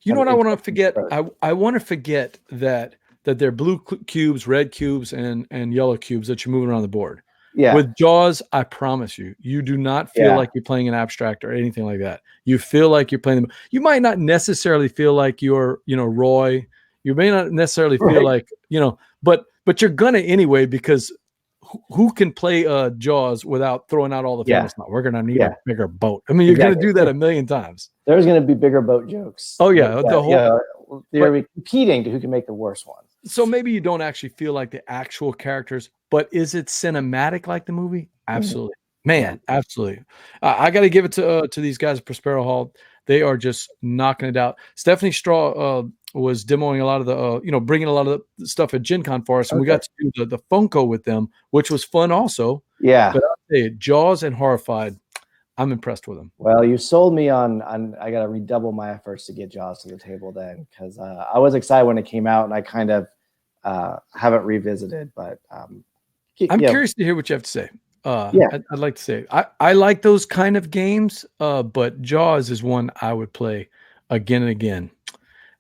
You know what I want to forget? I want to forget that they're blue cubes, red cubes, and yellow cubes that you're moving around the board. Yeah. With Jaws, I promise you do not feel like you're playing an abstract or anything like that. You feel like you're playing them. You might not necessarily feel like you're, you know, Roy. You may not necessarily feel like, you know, but you're gonna anyway, because who can play Jaws without throwing out all the famous? Yeah. We're gonna need a bigger boat. I mean, you're gonna do that a million times. There's gonna be bigger boat jokes. Oh yeah, the whole they're competing to who can make the worst one. So maybe you don't actually feel like the actual characters, but is it cinematic like the movie? Absolutely, man, absolutely. I got to give it to these guys at Prospero Hall. They are just knocking it out. Stephanie Straw was demoing a lot of the, bringing a lot of the stuff at Gen Con for us, and we got to do the Funko with them, which was fun also. Yeah. But I'll tell you, Jaws and Horrified, I'm impressed with them. Well, you sold me on I got to redouble my efforts to get Jaws to the table then, because I was excited when it came out, and I kind of haven't revisited, but I'm curious to hear what you have to say. Yeah. I'd like to say I like those kind of games, but Jaws is one I would play again and again.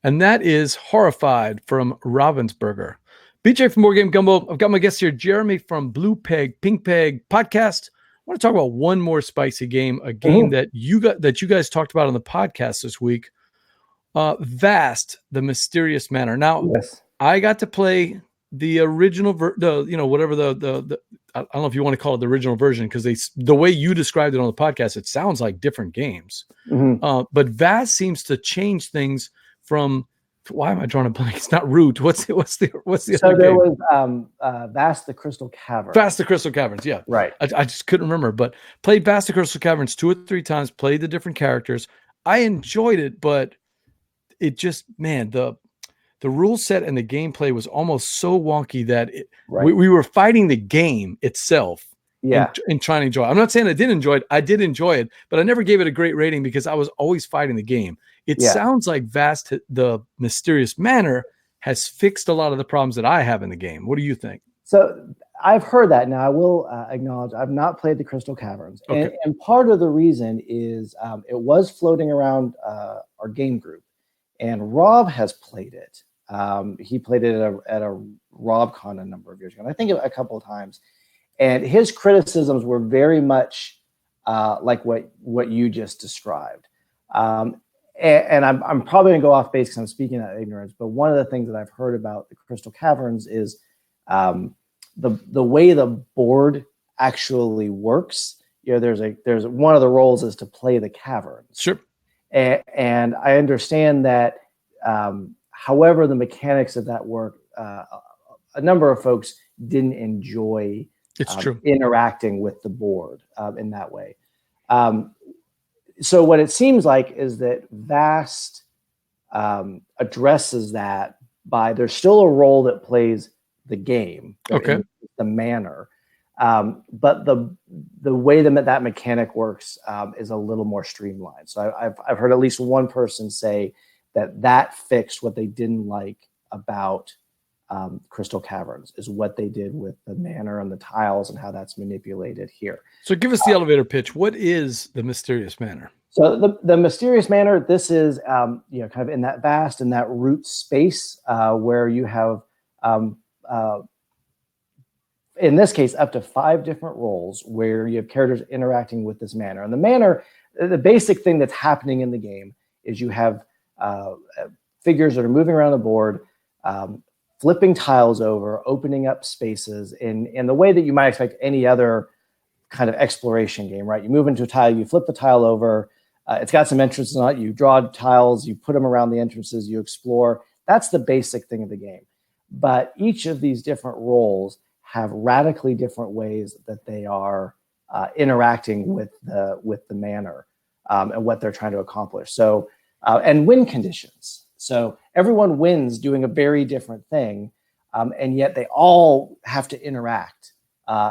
And that is Horrified from Ravensburger. BJ from Board Game Gumbo. I've got my guest here, Jeremy from Blue Peg, Pink Peg Podcast. I want to talk about one more spicy game, a game that you guys talked about on the podcast this week. Vast, the Mysterious Manor. Now, Yes. I got to play the original, whatever the I don't know if you want to call it the original version, because the way you described it on the podcast, it sounds like different games. But Vast seems to change things from. Why am I drawing a blank? It's not Root. What's the So other there game? was Vast the Crystal Cavern. Vast the Crystal Caverns, yeah. Right. I just couldn't remember, but played Vast the Crystal Caverns 2 or 3 times, played the different characters. I enjoyed it, but it just, man, the rule set and the gameplay was almost so wonky that we were fighting the game itself in trying to enjoy it. I'm not saying I didn't enjoy it. I did enjoy it, but I never gave it a great rating because I was always fighting the game. It sounds like Vast, the Mysterious Manor, has fixed a lot of the problems that I have in the game. What do you think? So I've heard that. Now I will acknowledge I've not played the Crystal Caverns. Okay. And part of the reason is it was floating around our game group, and Rob has played it. He played it at a RobCon a number of years ago, and I think a couple of times. And his criticisms were very much like what you just described. And I'm probably going to go off base because I'm speaking out of ignorance. But one of the things that I've heard about the Crystal Caverns is the way the board actually works. You know, there's one of the roles is to play the caverns. Sure. And I understand that. However, the mechanics of that work, a number of folks didn't enjoy interacting with the board in that way. So what it seems like is that Vast addresses that by there's still a role that plays the game, okay, the manner, but the way that mechanic works is a little more streamlined. So I've heard at least one person say that fixed what they didn't like about Crystal Caverns is what they did with the manor and the tiles and how that's manipulated here. So give us the elevator pitch. What is the Mysterious Manor? So the Mysterious Manor, this is kind of in that Vast and that root space where you have in this case up to 5 different roles where you have characters interacting with this manor. And the manor, the basic thing that's happening in the game is you have figures that are moving around the board, flipping tiles over, opening up spaces in the way that you might expect any other kind of exploration game, right? You move into a tile, you flip the tile over, it's got some entrances on it, you draw tiles, you put them around the entrances, you explore. That's the basic thing of the game. But each of these different roles have radically different ways that they are interacting with the manor and what they're trying to accomplish. So, and win conditions. So everyone wins doing a very different thing, and yet they all have to interact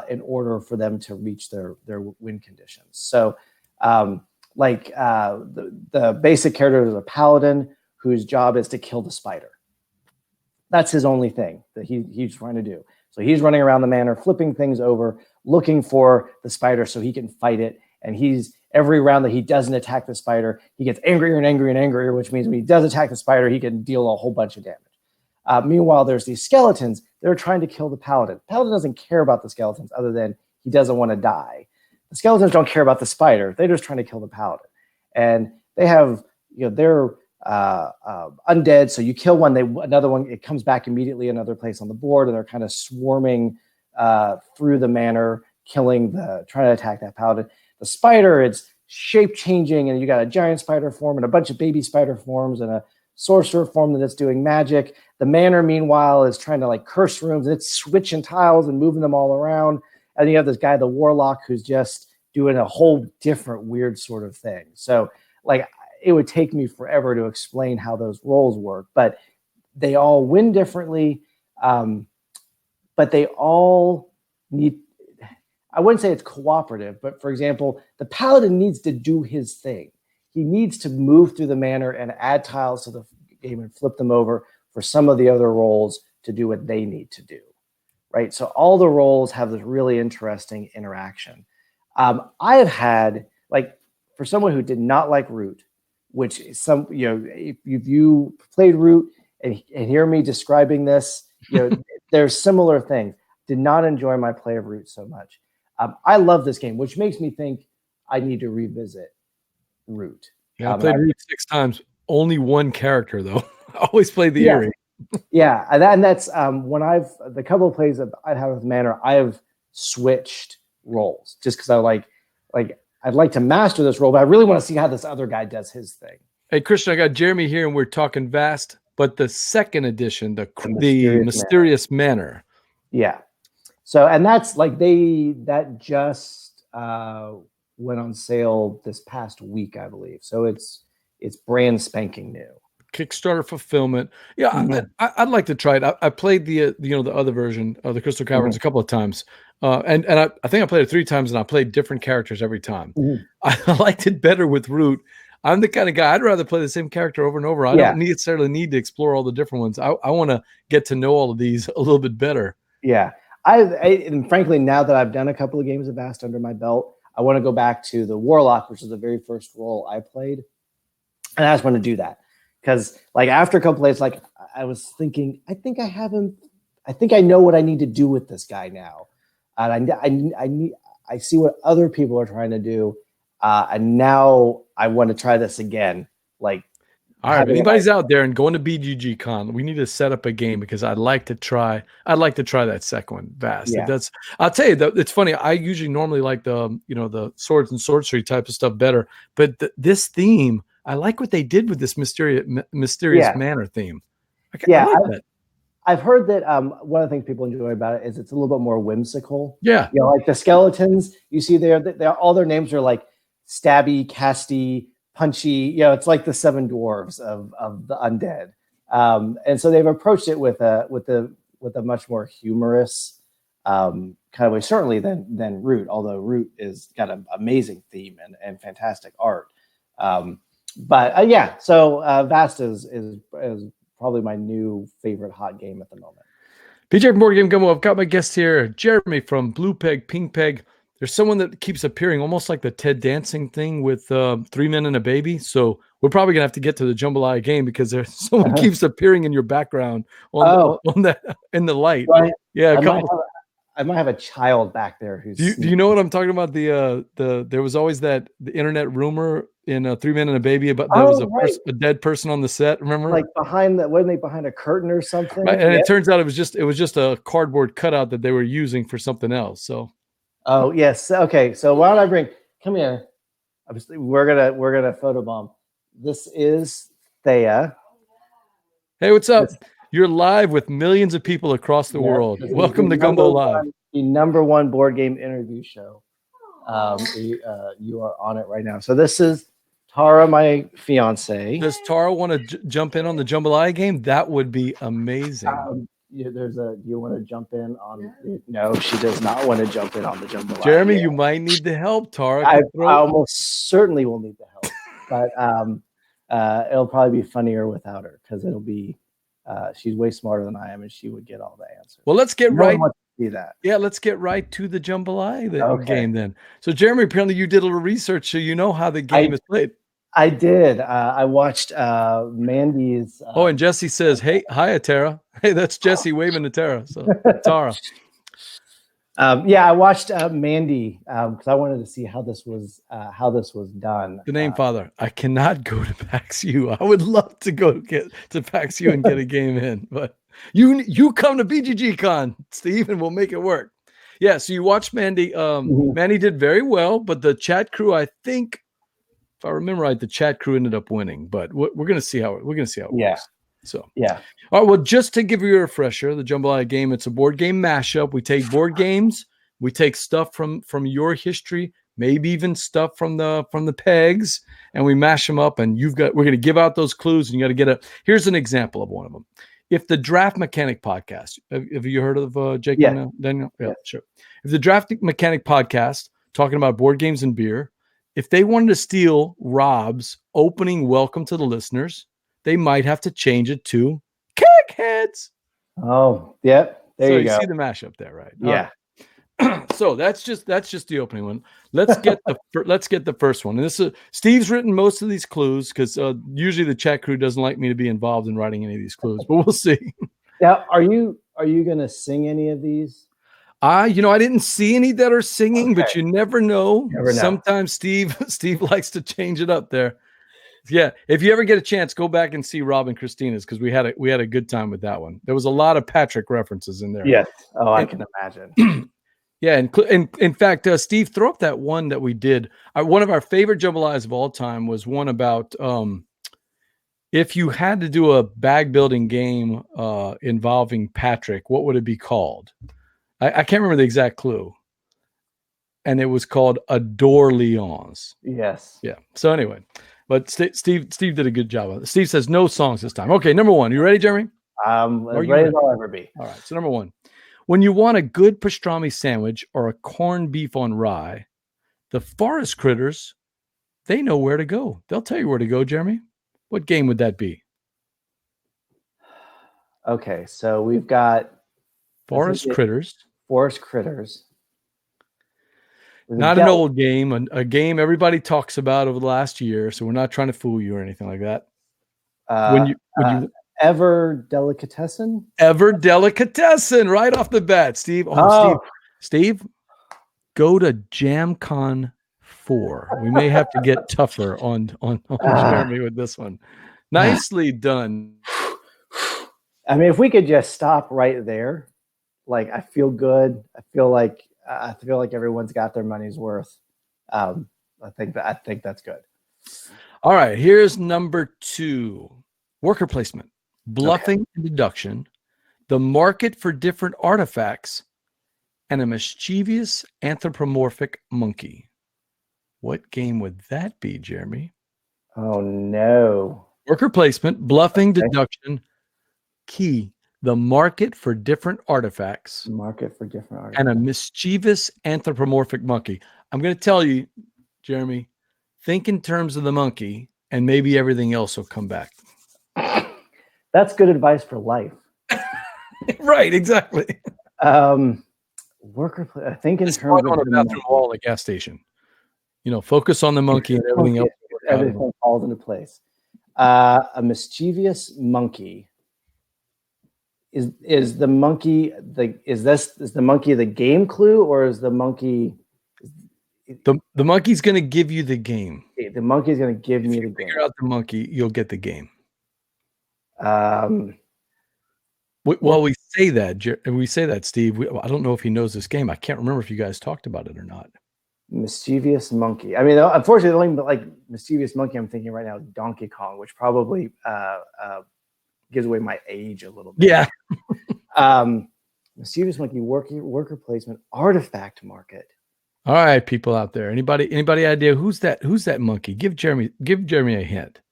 in order for them to reach their win conditions. So the basic character is a paladin whose job is to kill the spider. That's his only thing that he's trying to do. So he's running around the manor, flipping things over, looking for the spider so he can fight it. And every round that he doesn't attack the spider, he gets angrier and angrier and angrier, which means when he does attack the spider, he can deal a whole bunch of damage. Meanwhile, there's these skeletons. They're trying to kill the paladin. The paladin doesn't care about the skeletons other than he doesn't want to die. The skeletons don't care about the spider. They're just trying to kill the paladin. And they have, they're undead. So you kill one, another one, it comes back immediately another place on the board, and they're kind of swarming through the manor, trying to attack that paladin. The spider, it's shape changing, and you got a giant spider form and a bunch of baby spider forms and a sorcerer form that's doing magic. The manor, meanwhile, is trying to curse rooms, and it's switching tiles and moving them all around. And you have this guy, the warlock, who's just doing a whole different weird sort of thing. So it would take me forever to explain how those roles work, but they all win differently. But they all need, I wouldn't say it's cooperative, but for example, the paladin needs to do his thing. He needs to move through the manor and add tiles to the game and flip them over for some of the other roles to do what they need to do. right? So all the roles have this really interesting interaction. I have had, like, for someone who did not like Root, which some, if you played Root and hear me describing this, there's similar things. Did not enjoy my play of Root so much. I love this game, which makes me think I need to revisit Root. Yeah, I played Root 6 times. Only one character though. I always played the Yeah. Eerie. Yeah, and that's when the couple of plays that I've had with Manor, I have switched roles just because I'd like to master this role, but I really want to see how this other guy does his thing. Hey, Christian, I got Jeremy here, and we're talking Vast, but the second edition, the Mysterious Manor. Yeah. So, and that's that just went on sale this past week, I believe. So it's brand spanking new. Kickstarter fulfillment. Yeah, mm-hmm. I'd like to try it. I played the other version of the Crystal Caverns a couple of times, and I think I played it 3 times, and I played different characters every time. I liked it better with Root. I'm the kind of guy, I'd rather play the same character over and over. I don't necessarily need to explore all the different ones. I want to get to know all of these a little bit better. Yeah, and frankly, now that I've done a couple of games of Vast under my belt, I want to go back to the Warlock, which is the very first role I played, and I just want to do that. Because after a couple plays, I was thinking, I think I know what I need to do with this guy now, and I see what other people are trying to do, and now I want to try this again. All right, if anybody's out there and going to BGG Con, we need to set up a game because I'd like to try that second one, Vast. Yeah. I'll tell you that it's funny. I usually normally like the swords and sorcery type of stuff better, but this theme. I like what they did with this mysterious manor theme. I like that. I've heard that one of the things people enjoy about it is it's a little bit more whimsical. Yeah. Like the skeletons you see there, all their names are like stabby, casty, punchy. It's like the 7 dwarves of the undead. And so they've approached it with a much more humorous kind of way, certainly than Root, although Root is got an amazing theme and fantastic art. But so Vast is probably my new favorite hot game at the moment. PJ from Board Game Gumbo, I've got my guest here, Jeremy from Blue Peg, Pink Peg. There's someone that keeps appearing, almost like the Ted Dancing thing with 3 Men and a Baby. So we're probably gonna have to get to the Jambalaya game because there's someone keeps appering in your background on in the light. Right. Yeah, I might have a child back there who's. Do you know what I'm talking about? There was always the internet rumor in 3 Men and a Baby about there was a dead person on the set. Remember, wasn't they behind a curtain or something? Right, and it turns out it was just a cardboard cutout that they were using for something else. So. Oh yes, okay. So why don't I come here? We're gonna photobomb. This is Thea. Hey, what's up? You're live with millions of people across the world. Welcome to Gumbo Live, the #1 board game interview show. You are on it right now. So this is Tara, my fiance. Does Tara want to jump in on the Jambalaya game? That would be amazing. Do you want to jump in on? No, she does not want to jump in on the Jambalaya. Jeremy, you might need the help, Tara. I almost certainly will need the help, but it'll probably be funnier without her because it'll be. She's way smarter than I am, and she would get all the answers. Well, let's get right. See that? Yeah, let's get right to the Jambalaya game then. So, Jeremy, apparently you did a little research, so you know how the game is played. I did. I watched Mandy's. And Jesse says, "Hey, hi, Tara." Hey, that's Jesse waving to Tara. So, Tara. I watched Mandy because I wanted to see how this was done. The name, Father. I cannot go to PAX U. I would love to go get to PAX U and get a game in, but you come to BGG Con, Steve, and we'll make it work. Yeah. So you watched Mandy. Mandy did very well, but the chat crew, I think, if I remember right, the chat crew ended up winning. But we're gonna see how it works. So all right. Well, just to give you a refresher, the Jambalaya game, it's a board game mashup. We take board games, we take stuff from your history, maybe even stuff from the pegs, and we mash them up. And we're gonna give out those clues, and you got to get here's an example of one of them. If the Draft Mechanic podcast, have you heard of Jake and Daniel? Yeah, sure. If the Draft Mechanic podcast talking about board games and beer, if they wanted to steal Rob's opening welcome to the listeners, they might have to change it to Kegheads. Oh, yep. There you go. see the mashup there, right? Yeah. So that's just the opening one. Let's get the first one. And this is Steve's written most of these clues because usually the chat crew doesn't like me to be involved in writing any of these clues, but we'll see. Now, are you gonna sing any of these? I didn't see any that are singing, but you never know. Sometimes Steve likes to change it up there. Yeah, if you ever get a chance, go back and see Rob and Christina's because we had a good time with that one. There was a lot of Patrick references in there. Yes. Oh, I can imagine. Yeah, and in fact, Steve, throw up that one that we did. One of our favorite jambalayas of all time was one about if you had to do a bag building game involving Patrick, what would it be called? I can't remember the exact clue. And it was called Adore Leons. Yes. Yeah. So anyway, but Steve did a good job of it. Steve says no songs this time. Okay, number one. You ready, Jeremy? As ready as I'll ever be. All right. So number one. When you want a good pastrami sandwich or a corned beef on rye, the forest critters, they know where to go. They'll tell you where to go, Jeremy. What game would that be? Okay, so we've got Forest critters. Forest critters. Not an old game, a game everybody talks about over the last year. So we're not trying to fool you or anything like that. When you Ever Delicatessen? Ever Delicatessen, right off the bat, Steve. Steve, go to JamCon 4. We may have to get tougher on Jeremy with this one. Nicely done. I mean, if we could just stop right there, like I feel good. I feel like everyone's got their money's worth. I think that's good. All right, here's number 2. Worker placement. Bluffing and deduction, the market for different artifacts, and a mischievous anthropomorphic monkey. What game would that be, Jeremy? Oh, no. Worker placement, bluffing, deduction, key, the market for different artifacts. And a mischievous anthropomorphic monkey. I'm going to tell you, Jeremy, think in terms of the monkey, and maybe everything else will come back. That's good advice for life. Right, exactly. I think in terms of on a bathroom wall at a gas station. Focus on the monkey and everything else. Everything falls into place. A mischievous monkey. Is the monkey the monkey the game clue, or is the monkey the monkey's going to give you the game? Okay, the monkey's going to give me the game. Figure out the monkey, you'll get the game. While we say that, Steve, I don't know if he knows this game. I can't remember if you guys talked about it or not. Mischievous monkey. I mean, unfortunately, the only like mischievous monkey I'm thinking right now is Donkey Kong, which probably gives away my age a little bit. Yeah. Mischievous monkey, worker placement, artifact market. All right, people out there. Anybody idea who's that monkey? Give Jeremy a hint.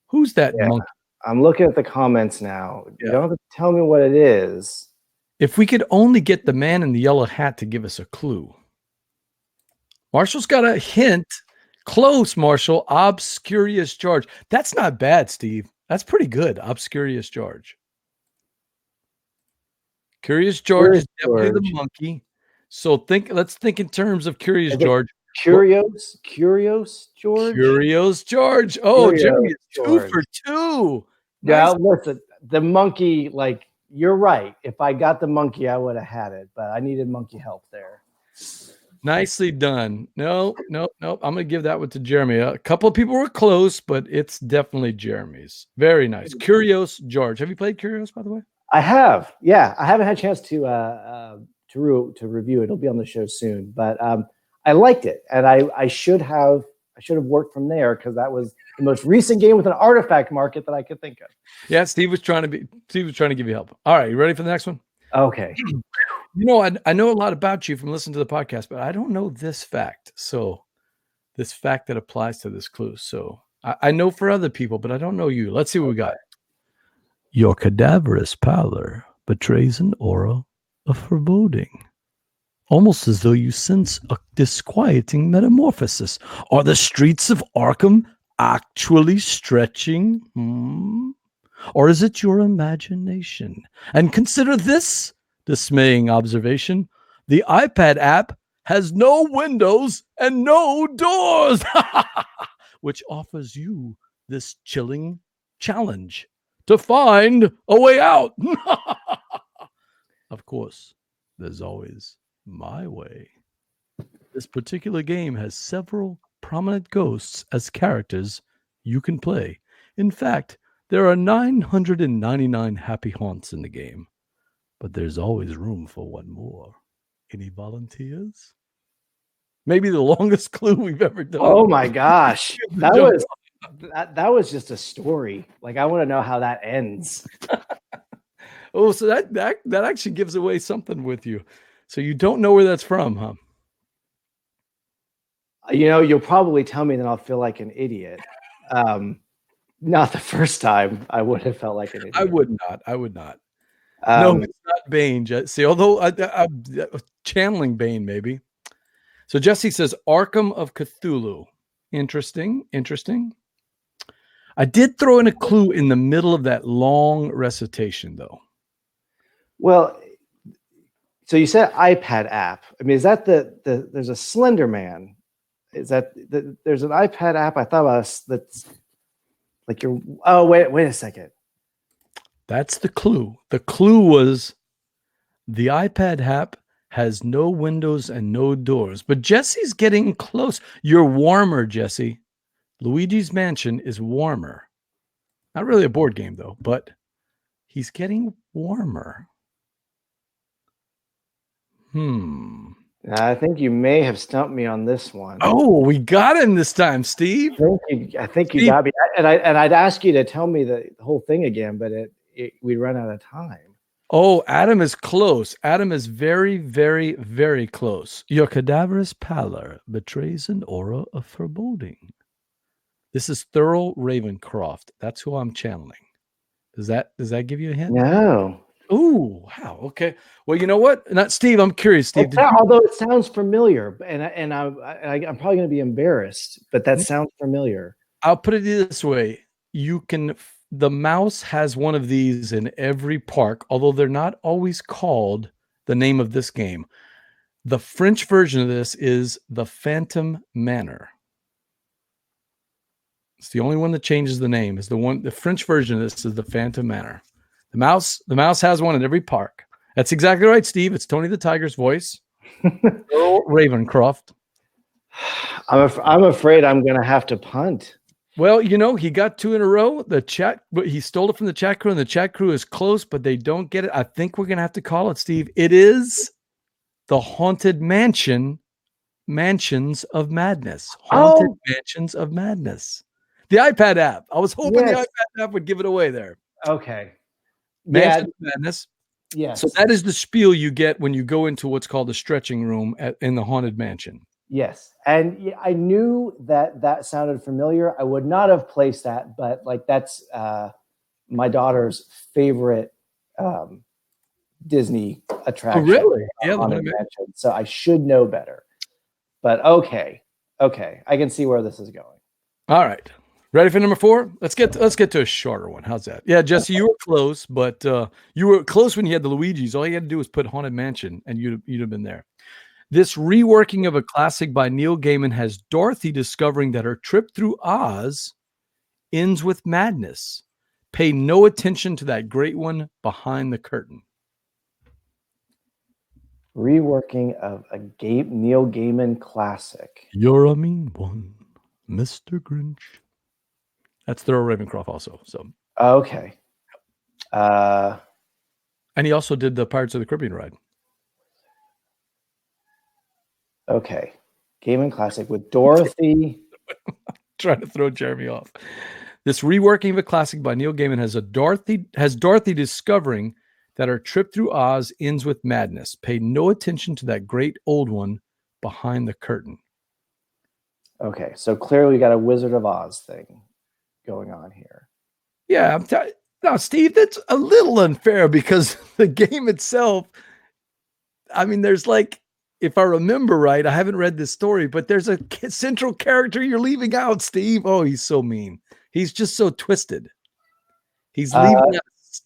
Who's that monkey? I'm looking at the comments now. Yeah. You don't have to tell me what it is. If we could only get the man in the yellow hat to give us a clue. Marshall's got a hint. Close, Marshall. Obscurious George. That's not bad, Steve. That's pretty good. Obscurious George. Curious George is definitely the monkey. So let's think in terms of Curious George. Curious George. Curious George. Oh, Jeremy, 2 for 2. Yeah, Nice. listen, the monkey, like, you're right. If I got the monkey, I would have had it, but I needed monkey help there. Nicely done. No. I'm going to give that one to Jeremy. A couple of people were close, but it's definitely Jeremy's. Very nice. Curious George. Have you played Curious, by the way? I have. Yeah, I haven't had a chance to review it. It'll be on the show soon, but I liked it, and I should have worked from there because that was the most recent game with an artifact market that I could think of. Yeah, Steve was trying to give you help. All right, you ready for the next one? Okay. I know a lot about you from listening to the podcast, but I don't know this fact. So this fact that applies to this clue. So I know for other people, but I don't know you. Let's see what we got. Your cadaverous pallor betrays an aura of foreboding. Almost as though you sense a disquieting metamorphosis. Are the streets of Arkham actually stretching? Or is it your imagination? And consider this, Dismaying observation. The iPad app has no windows and no doors, which offers you this chilling challenge to find a way out. Of course, there's always my way. This particular game has several prominent ghosts as characters you can play. In fact, there are 999 happy haunts in the game, but there's always room for one more. Any volunteers? Maybe the longest clue we've ever done. Oh my gosh. That was just a story. Like, I want to know how that ends. Oh, so that actually gives away something with you. So you don't know where that's from, huh? You'll probably tell me, then I'll feel like an idiot. Not the first time I would have felt like an idiot. I would not. No, it's not Bane, Jesse. Although I'm channeling Bane, maybe. So Jesse says Arkham of Cthulhu. Interesting. I did throw in a clue in the middle of that long recitation, though. Well, so you said iPad app. I mean, is that there's a Slender Man? Is that there's an iPad app? I thought about that's like your. Oh, wait a second. That's the clue. The clue was the iPad app has no windows and no doors. But Jesse's getting close. You're warmer, Jesse. Luigi's Mansion is warmer. Not really a board game, though, but he's getting warmer. I think you may have stumped me on this one. Oh, we got him this time, Steve. I think you got me. And I'd ask you to tell me the whole thing again, but we'd run out of time. Oh, Adam is close. Adam is very, very, very close. Your cadaverous pallor betrays an aura of foreboding. This is Thurl Ravencroft. That's who I'm channeling. Does that give you a hint? No. Oh, wow. Okay. Well, you know what? Not Steve. I'm curious, Steve. Although it sounds familiar, and I'm probably going to be embarrassed, but that sounds familiar. I'll put it this way: the mouse has one of these in every park, although they're not always called the name of this game. The French version of this is the Phantom Manor. It's the only one that changes the name. The French version of this is the Phantom Manor. The mouse has one in every park. That's exactly right, Steve. It's Tony the Tiger's voice. Earl Ravencroft. I'm afraid I'm going to have to punt. Well, he got 2 in a row. He stole it from the chat crew, and the chat crew is close, but they don't get it. I think we're going to have to call it, Steve. It is the Haunted Mansions of Madness. Mansions of Madness. The iPad app. I was hoping the iPad app would give it away there. Okay. Mansions of Madness. Yes. So that is the spiel you get when you go into what's called the stretching room in the Haunted Mansion. Yes. And I knew that sounded familiar. I would not have placed that, but that's my daughter's favorite Disney attraction. Oh, really? Yeah. Haunted Mansion. So I should know better. But okay. I can see where this is going. All right. Ready for number 4? Let's get to a shorter one. How's that? Yeah, Jesse, you were close, but you were close when you had the Luigi's. All you had to do was put Haunted Mansion, and you'd have been there. This reworking of a classic by Neil Gaiman has Dorothy discovering that her trip through Oz ends with madness. Pay no attention to that great one behind the curtain. Reworking of a Neil Gaiman classic. You're a mean one, Mr. Grinch. That's Thurl Ravencroft also. So okay. And he also did the Pirates of the Caribbean ride. Okay. Gaiman classic with Dorothy. Trying to throw Jeremy off. This reworking of a classic by Neil Gaiman has Dorothy discovering that her trip through Oz ends with madness. Pay no attention to that great old one behind the curtain. Okay, so clearly we got a Wizard of Oz thing going on here. Yeah, now, Steve, that's a little unfair because the game itself, I mean, there's if I remember right, I haven't read this story, but there's a central character you're leaving out, Steve. Oh, he's so mean. He's just so twisted. He's leaving out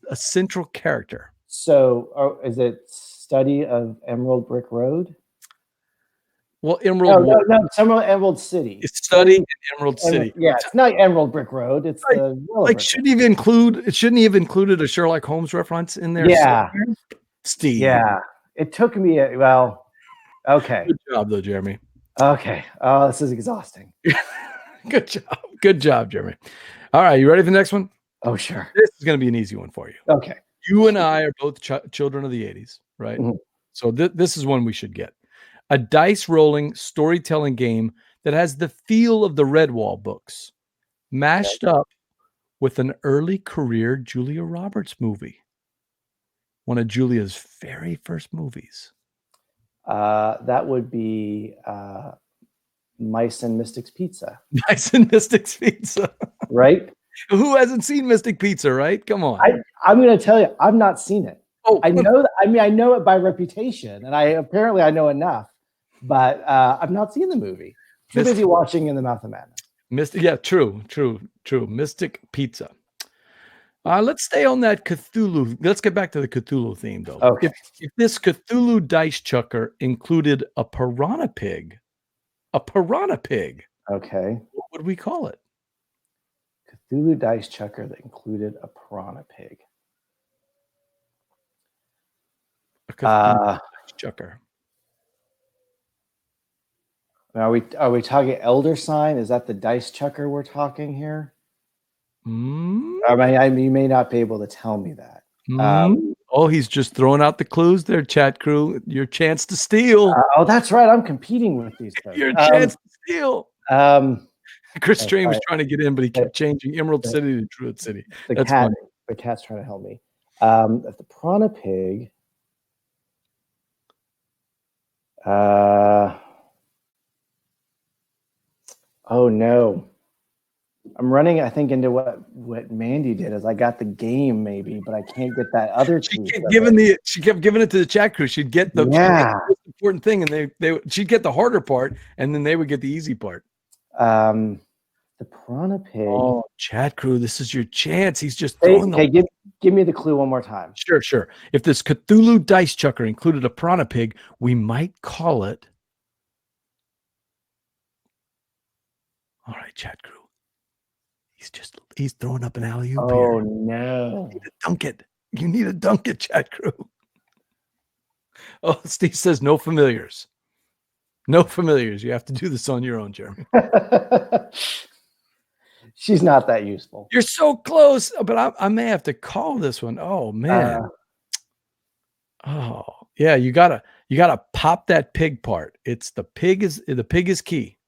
a central character. So, is it Study of Emerald Brick Road? Well, Emerald. No. Emerald City. It's Study in Emerald City. Yeah, it's not Emerald Brick Road. It's like shouldn't he have included a Sherlock Holmes reference in there? Yeah, somewhere? Steve. Yeah, it took me. Okay. Good job, though, Jeremy. Okay. Oh, this is exhausting. Good job. Good job, Jeremy. All right, you ready for the next one? Oh, sure. This is going to be an easy one for you. Okay. You and I are both children of the 80s, right? Mhm. So this is one we should get. A dice rolling storytelling game that has the feel of the Redwall books, mashed up with an early career Julia Roberts movie. One of Julia's very first movies. That would be Mice and Mystics Pizza. Mice and Mystics Pizza. Right? Who hasn't seen Mystic Pizza, right? Come on. I'm going to tell you, I've not seen it. Oh, I know that. I mean, I know it by reputation, and I know enough, but I've not seen the movie. Too busy watching In the Mouth of Madness. Yeah, true. Mystic Pizza. Let's stay on that Cthulhu. Let's get back to the Cthulhu theme, though. Okay. If this Cthulhu dice chucker included a piranha pig, Okay. What would we call it? Cthulhu dice chucker that included a piranha pig. A Cthulhu dice chucker. Are we talking Elder Sign? Is that the dice chucker we're talking here? I mean, you may not be able to tell me that. He's just throwing out the clues there, chat crew. Your chance to steal. That's right. I'm competing with these folks. Your chance to steal. Chris Strain was trying to get in, but he kept changing Emerald City to Druid City. The cat's trying to help me. If the piranha pig. Oh no. I'm running, I think, into what Mandy did. Is I got the game maybe, but I can't get that other. She kept giving it to the chat crew. She'd get the most important thing, and she'd get the harder part, and then they would get the easy part. The piranha pig. Oh, chat crew, this is your chance. He's just throwing give me the clue one more time. Sure. If this Cthulhu dice chucker included a piranha pig, we might call it. All right, chat crew. He's throwing up an alley-oop here. Oh no! You need to dunk it, chat crew. Oh, Steve says no familiars. No familiars. You have to do this on your own, Jeremy. She's not that useful. You're so close, but I may have to call this one. Oh man. Yeah. You gotta pop that pig part. The pig is key.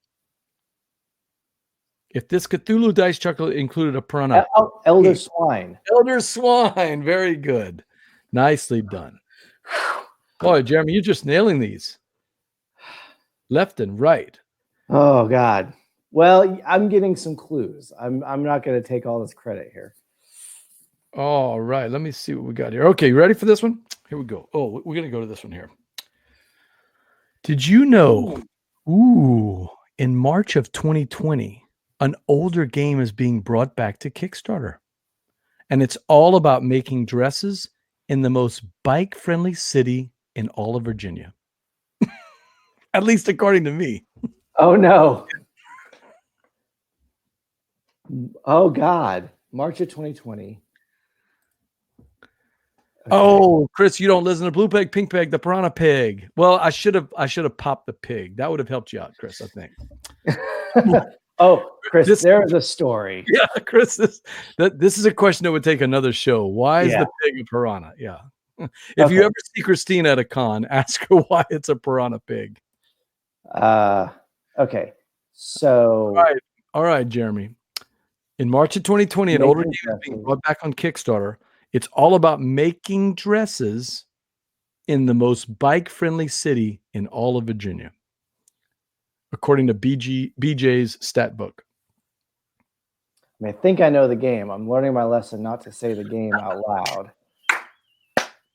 If this Cthulhu dice chucker included a piranha. Elder Swine. Elder Swine. Very good. Nicely done. Boy, Jeremy, you're just nailing these. Left and right. Oh, God. Well, I'm getting some clues. I'm not going to take all this credit here. All right. Let me see what we got here. Okay, you ready for this one? Here we go. Oh, we're going to go to this one here. Did you know, in March of 2020, an older game is being brought back to Kickstarter, and it's all about making dresses in the most bike-friendly city in all of Virginia. At least according to me. Oh, no. Oh, God. March of 2020. Okay. Oh, Chris, you don't listen to Blue Peg, Pink Peg, the Piranha Pig. Well, I should have popped the pig. That would have helped you out, Chris, I think. Oh, Chris, there's a story. Yeah, Chris, this is a question that would take another show. Why is the pig a piranha? Yeah. If you ever see Christina at a con, ask her why it's a piranha pig. Okay. So all right, Jeremy. In March of 2020, an older game is being brought back on Kickstarter. It's all about making dresses in the most bike-friendly city in all of Virginia, according to BJ's stat book. I think I know the game. I'm learning my lesson not to say the game out loud.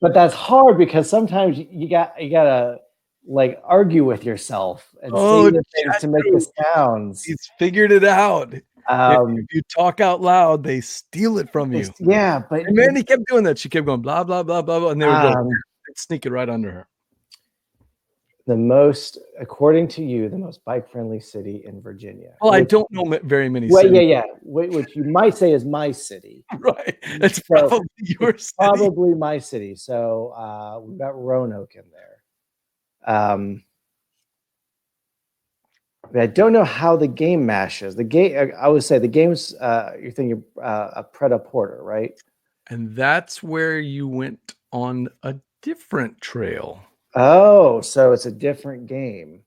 But that's hard because sometimes you gotta like argue with yourself and say the things to make the sounds. He's figured it out. If you talk out loud, they steal it from you. Yeah, but and Mandy kept doing that. She kept going blah blah blah blah blah, and they would go sneak it right under her. According to you, the most bike-friendly city in Virginia. Well, I don't know very many cities. Yeah. Which you might say is my city. Right. It's probably your city. Probably my city. So we've got Roanoke in there. I don't know how the game mashes. The game, I would say the game's, you're thinking a Pret-a-Porter, right? And that's where you went on a different trail. Oh, so it's a different game.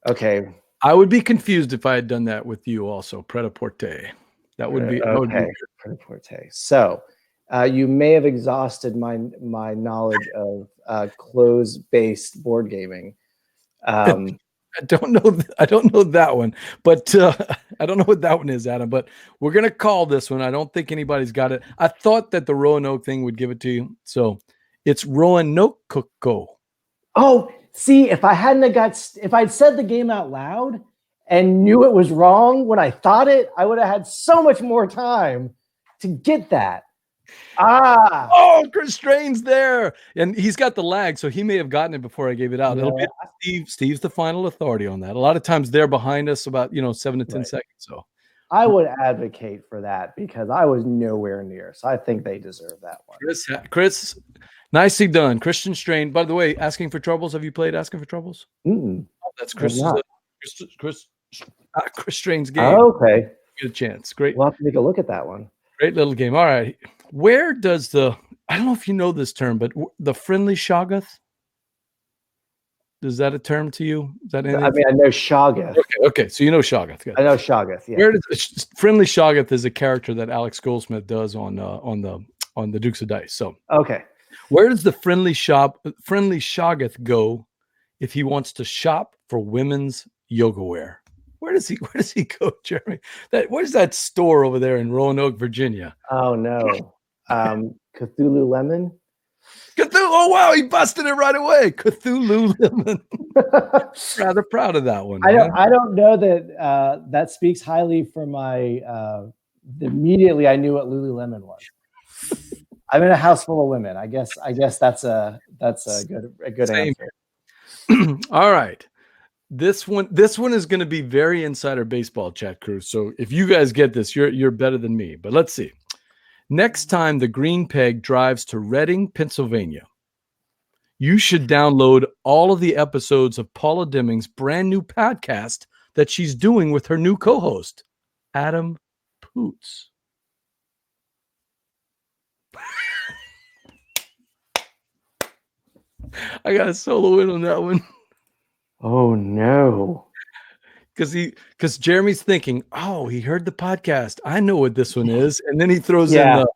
Okay. I would be confused if I had done that with you also, Pret-a-Porter. That would be okay. Pret-a-Porter. So you may have exhausted my knowledge of clothes-based board gaming. I don't know that one, but I don't know what that one is, Adam. But we're gonna call this one. I don't think anybody's got it. I thought that the Roanoke thing would give it to you, so it's Roanoke. Oh, see, if I'd said the game out loud and knew it was wrong when I thought it, I would have had so much more time to get that. Oh, Chris Strain's there, and he's got the lag, so he may have gotten it before I gave it out. Yeah. It'll be Steve's the final authority on that. A lot of times they're behind us about 7 to 10 seconds. So I would advocate for that because I was nowhere near. So I think they deserve that one. Chris, nicely done. Christian Strain. By the way, Asking for Troubles. Have you played Asking for Troubles? Oh, that's Chris Strain's game. Oh, okay. Good chance. Great. We'll have to take a look at that one. Great little game. All right. Where does I don't know if you know this term, but the friendly Shoggoth? Is that a term to you? Is that anything? I mean, I know Shoggoth. Okay. So you know Shoggoth. Good. I know Shoggoth. Yeah. Where does friendly Shoggoth is a character that Alex Goldsmith does on the Dukes of Dice. So okay. Where does the friendly Shoggoth go if he wants to shop for women's yoga wear? Where does he go, Jeremy? Where's that store over there in Roanoke, Virginia? Oh no. Cthulhu Lemon. Oh wow, he busted it right away. Cthulhu Lemon. Rather proud of that one. I don't know that that speaks highly for my immediately I knew what Lululemon was. I'm in a house full of women. I guess that's a good answer. All right. This one is going to be very insider baseball, chat crew. So if you guys get this, you're better than me. But let's see. Next time the Green Peg drives to Reading, Pennsylvania, you should download all of the episodes of Paula Deming's brand new podcast that she's doing with her new co-host, Adam Poots. I got a solo in on that one. Oh no. Because Jeremy's thinking, oh, he heard the podcast. I know what this one is. And then he throws in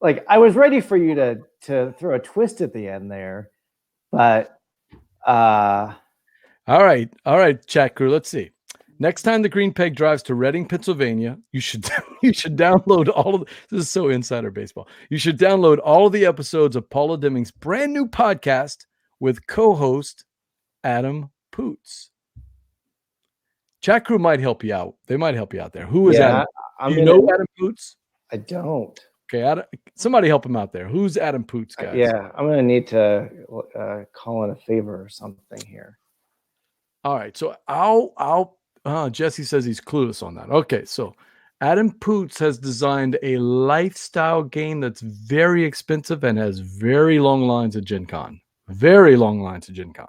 like I was ready for you to throw a twist at the end there, but all right, chat crew. Let's see. Next time the Green Peg drives to Reading, Pennsylvania, you should download all of this is so insider baseball. You should download all of the episodes of Paula Deming's brand new podcast with co-host Adam Poots. Chat crew might help you out. They might help you out there. Who is Adam? Do you know Adam Poots? I don't. Okay, Adam, somebody help him out there. Who's Adam Poots, guys? Yeah, I'm gonna need to call in a favor or something here. All right, so Jesse says he's clueless on that. Okay, so Adam Poots has designed a lifestyle game that's very expensive and has very long lines at Gen Con. Very long lines at Gen Con.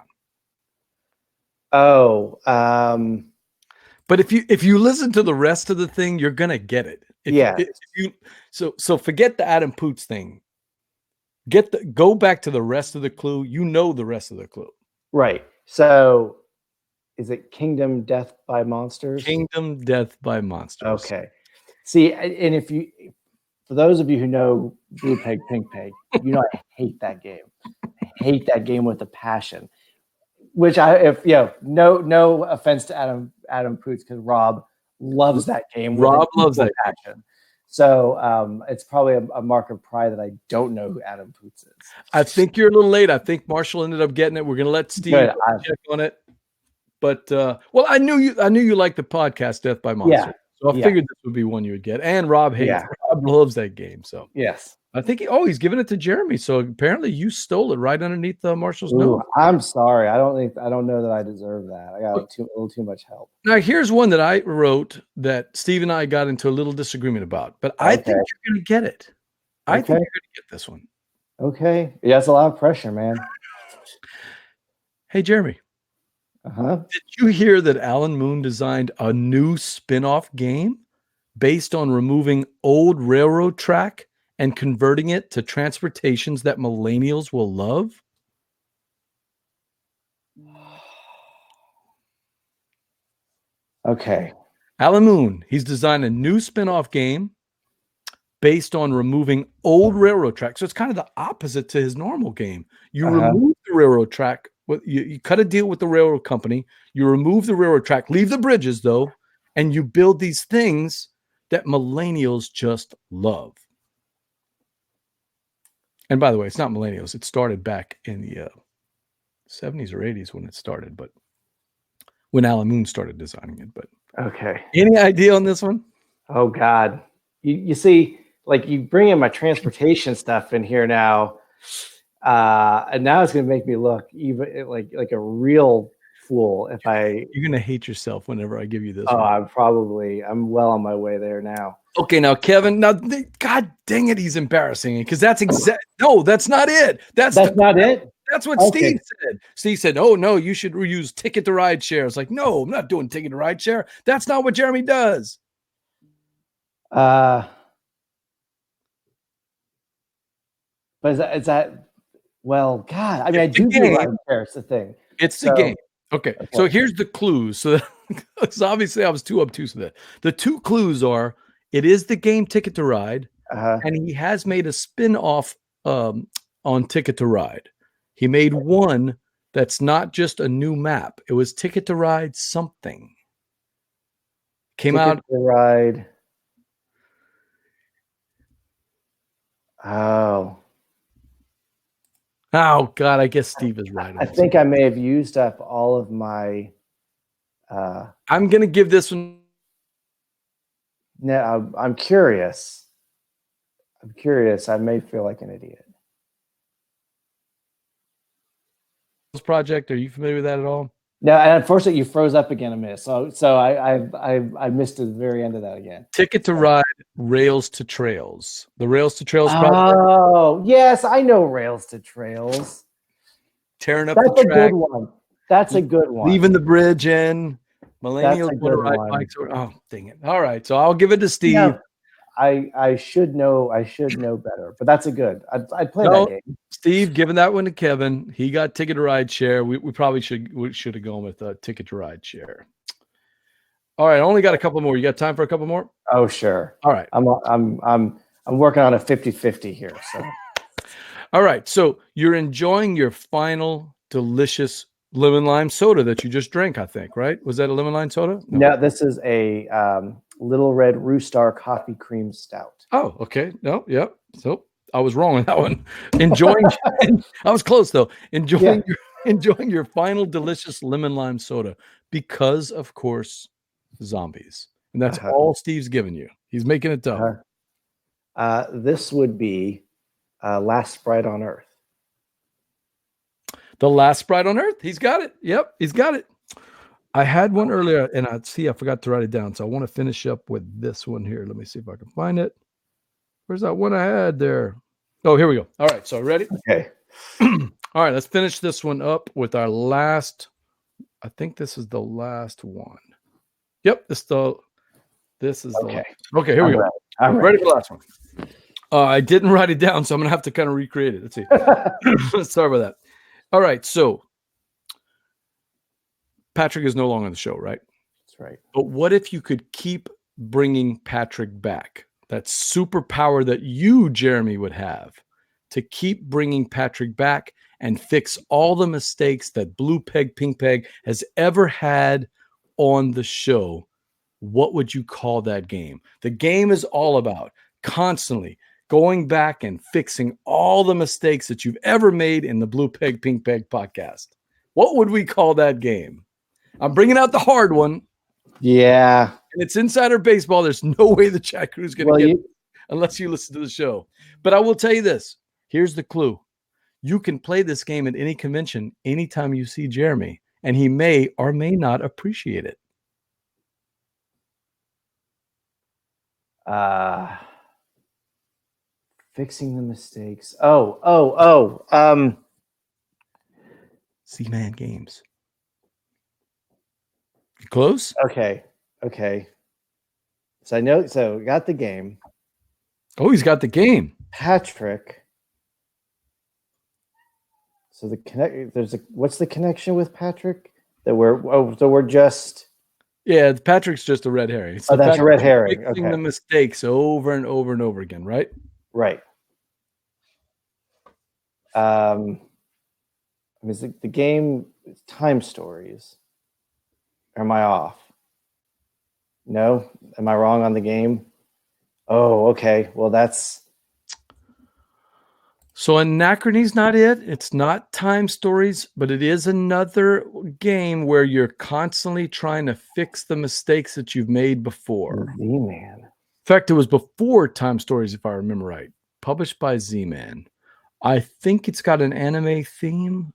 Oh, but if you listen to the rest of the thing, you're gonna get it. So forget the Adam Poots thing. Go back to the rest of the clue. You know the rest of the clue. Right. So is it Kingdom Death by Monsters? Kingdom Death by Monsters. Okay. See, and for those of you who know Blue Peg, Pink Peg, you know I hate that game. I hate that game with a passion. Which no offense to Adam Poots, because Rob loves that game. Rob loves that passion. So it's probably a mark of pride that I don't know who Adam Poots is. I think you're a little late. I think Marshall ended up getting it. We're gonna let Steve check on it. But I knew you liked the podcast Death by Monsters. Yeah. So I figured this would be one you would get. And Rob hates. Yeah. Rob loves that game. So Yes. I think he's giving it to Jeremy. So apparently you stole it right underneath Marshall's nose. I'm sorry. I don't know that I deserve that. I got a little too much help. Now here's one that I wrote that Steve and I got into a little disagreement about, but I think you're going to get it. I think you're going to get this one. Okay. Yeah, it's a lot of pressure, man. Hey, Jeremy. Did you hear that Alan Moon designed a new spin-off game based on removing old railroad track and converting it to transportations that millennials will love? Okay. Alan Moon, he's designed a new spin-off game based on removing old railroad track. So it's kind of the opposite to his normal game. You remove the railroad track. You cut a deal with the railroad company. You remove the railroad track, leave the bridges though, and you build these things that millennials just love. And by the way, it's not millennials. It started back in the 70s or 80s when it started, but when Alan Moon started designing it. But any idea on this one? Oh God, you see, like you bring in my transportation stuff in here now, and now it's going to make me look even like a real fool if I. You're going to hate yourself whenever I give you this. Oh, I'm well on my way there now. Okay, now Kevin, God dang it, he's embarrassing because that's no, that's not it. That's not it. That's what Steve said. Steve said, "Oh no, you should use Ticket to Ride Share." It's like, no, I'm not doing Ticket to Ride Share. That's not what Jeremy does. But is that well, God, I mean, I do ride share. It's the thing. It's the game. Okay, so here's the clues. So obviously I was too obtuse with it. The two clues are: it is the game Ticket to Ride, and he has made a spin-off on Ticket to Ride. He made one that's not just a new map. It was Ticket to Ride something. Came out. Ticket to Ride. Oh. Oh God, I guess Steve is right. I think I may have used up all of my. I'm gonna give this one. No, I'm curious. I may feel like an idiot. Project. Are you familiar with that at all? No, and unfortunately, you froze up again a minute. So I missed the very end of that again. Ticket to Ride, Rails to Trails. The Rails to Trails project. Oh yes, I know Rails to Trails. Tearing up the track. That's a good one. That's a good one. Leaving the bridge in. Millennials want to ride bikes. Oh, dang it! All right, so I'll give it to Steve. Yeah, I should know better, but that's a good. I'd play that game. Steve, giving that one to Kevin. He got Ticket to Ride Share. We probably should have gone with Ticket to Ride Share. All right, I only got a couple more. You got time for a couple more? Oh, sure. All right. I'm working on a 50-50 here. So. All right, so you're enjoying your final delicious lemon lime soda that you just drank, I think, right? Was that a lemon lime soda? No, this is a Little Red Roostar Coffee Cream Stout. Oh, okay. No, yep. So I was wrong on that one. Enjoying, I was close though. Enjoying your final delicious lemon lime soda because, of course, zombies, and that's all Steve's giving you. He's making it tough. This would be Last Sprite on Earth. The Last Sprite on Earth. He's got it. Yep, he's got it. I had one earlier, and I forgot to write it down. So I want to finish up with this one here. Let me see if I can find it. Where's that one I had there? Oh, here we go. All right, so ready? Okay. All right, let's finish this one up with our last. I think this is the last one. Yep, this is the last. Okay, here we go. I'm ready for the last one. I didn't write it down, so I'm gonna have to kind of recreate it. Let's see. Sorry about that. All right, so Patrick is no longer on the show, right? That's right. But what if you could keep bringing Patrick back? That superpower that you, Jeremy, would have to keep bringing Patrick back and fix all the mistakes that Blue Peg, Pink Peg has ever had on the show. What would you call that game? The game is all about constantly going back and fixing all the mistakes that you've ever made in the Blue Peg, Pink Peg podcast. What would we call that game? I'm bringing out the hard one. Yeah. And it's insider baseball. There's no way the chat crew is going to get it unless you listen to the show. But I will tell you this. Here's the clue. You can play this game at any convention anytime you see Jeremy, and he may or may not appreciate it. Fixing the mistakes. Z-Man Games. You close? Okay. So I know. So we got the game. Oh, he's got the game. Patrick. So what's the connection with Patrick? So we're just. Yeah, Patrick's just a red herring. That's a red herring. Fixing the mistakes over and over and over again, right? Right. Is the game time stories? Or am I off? No? Am I wrong on the game? Oh, okay. Well, that's... So Anachrony's not it. It's not time stories, but it is another game where you're constantly trying to fix the mistakes that you've made before. Z-Man. In fact, it was before Time Stories, if I remember right. Published by Z-Man. I think it's got an anime theme.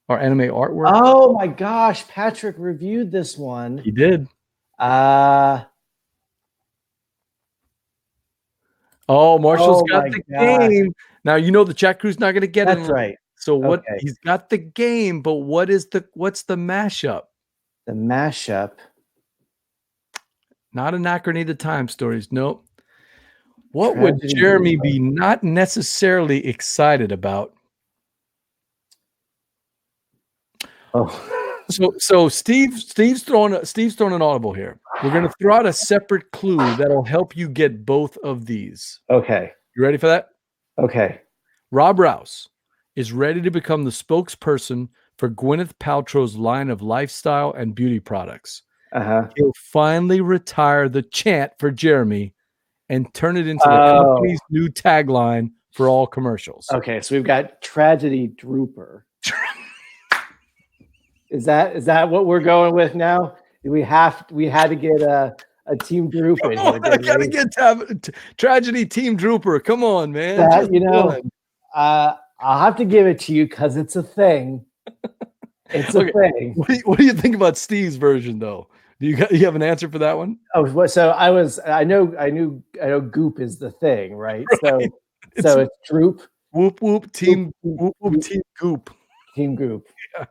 Or anime artwork. Oh my gosh, Patrick reviewed this one. He did. Marshall's got the game. Now you know the chat crew's not going to get it. That's right. So what? He's got the game, but what's the mashup? The mashup. Not Anachrony, the time stories. Nope. What would Jeremy be not necessarily excited about? Oh, so Steve's throwing an audible here. We're going to throw out a separate clue that'll help you get both of these. Okay. You ready for that? Okay. Rob Rouse is ready to become the spokesperson for Gwyneth Paltrow's line of lifestyle and beauty products. He'll finally retire the chant for Jeremy and turn it into the company's new tagline for all commercials. Okay, so we've got Tragedy Drooper. Is that what we're going with now? We had to get a Team Drooper. I gotta get Tragedy Team Drooper. Come on, man. I'll have to give it to you because it's a thing. It's a thing. What do you think about Steve's version, though? Do you have an answer for that one? Oh, so I know Goop is the thing, right? Right. So it's Droop. Whoop whoop team whoop whoop team Goop. Team Goop. Yeah.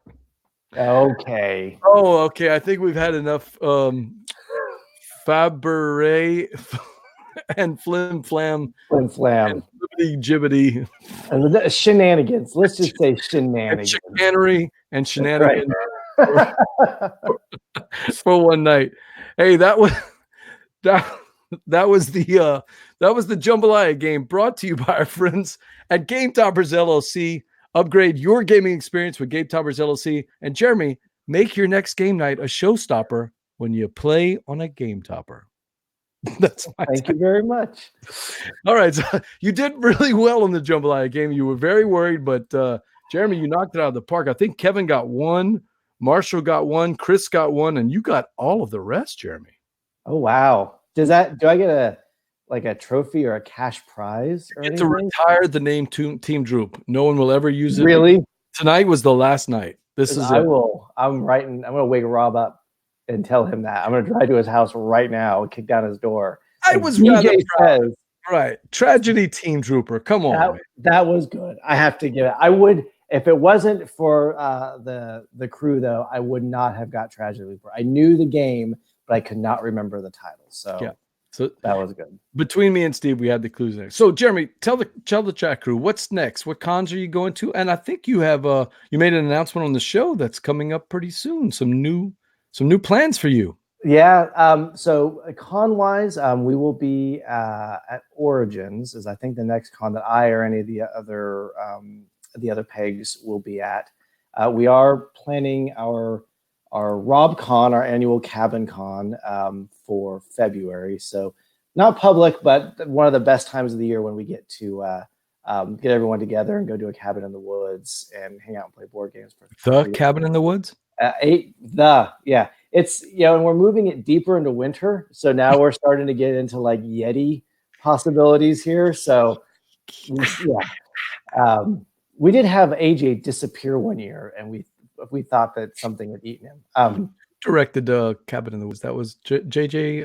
Okay. Oh, okay. I think we've had enough Faberé and Flim Flam. Flim Flam. And Jibbity. And shenanigans. Let's just say shenanigans. Chicanery and shenanigans. Right. For one night. Hey, that was the Jambalaya game brought to you by our friends at Game Toppers LLC. Upgrade your gaming experience with Game Toppers LLC. And Jeremy, make your next game night a showstopper when you play on a Game Topper. Thank you very much. All right. So you did really well in the Jambalaya game. You were very worried, but Jeremy, you knocked it out of the park. I think Kevin got one, Marshall got one, Chris got one, and you got all of the rest, Jeremy. Oh, wow. Do I get a trophy or a cash prize? You get to retire the name Team Droop. No one will ever use it. Really? Tonight was the last night. I'm going to wake Rob up and tell him that. I'm going to drive to his house right now and kick down his door. I was rather proud. Right. Tragedy Team Trooper. Come on. That was good. I have to give it. I would, if it wasn't for the crew, though, I would not have got Tragedy Trooper. I knew the game, but I could not remember the title. So yeah. So that was good. Between me and Steve, we had the clues next. So Jeremy, tell the chat crew what's next. What cons are you going to? And I think you have you made an announcement on the show that's coming up pretty soon. Some new plans for you. Yeah. So con wise, we will be at Origins, is I think the next con that I or any of the other pegs will be at. We are planning our RobCon, our annual cabin con, for February. So not public, but one of the best times of the year when we get to get everyone together and go to a cabin in the woods and hang out and play board games. The cabin in the woods? Yeah. It's, and we're moving it deeper into winter. So now we're starting to get into like Yeti possibilities here. So we did have AJ disappear one year, and we thought that something had eaten him. Directed Cabin in the Woods. That was J.J.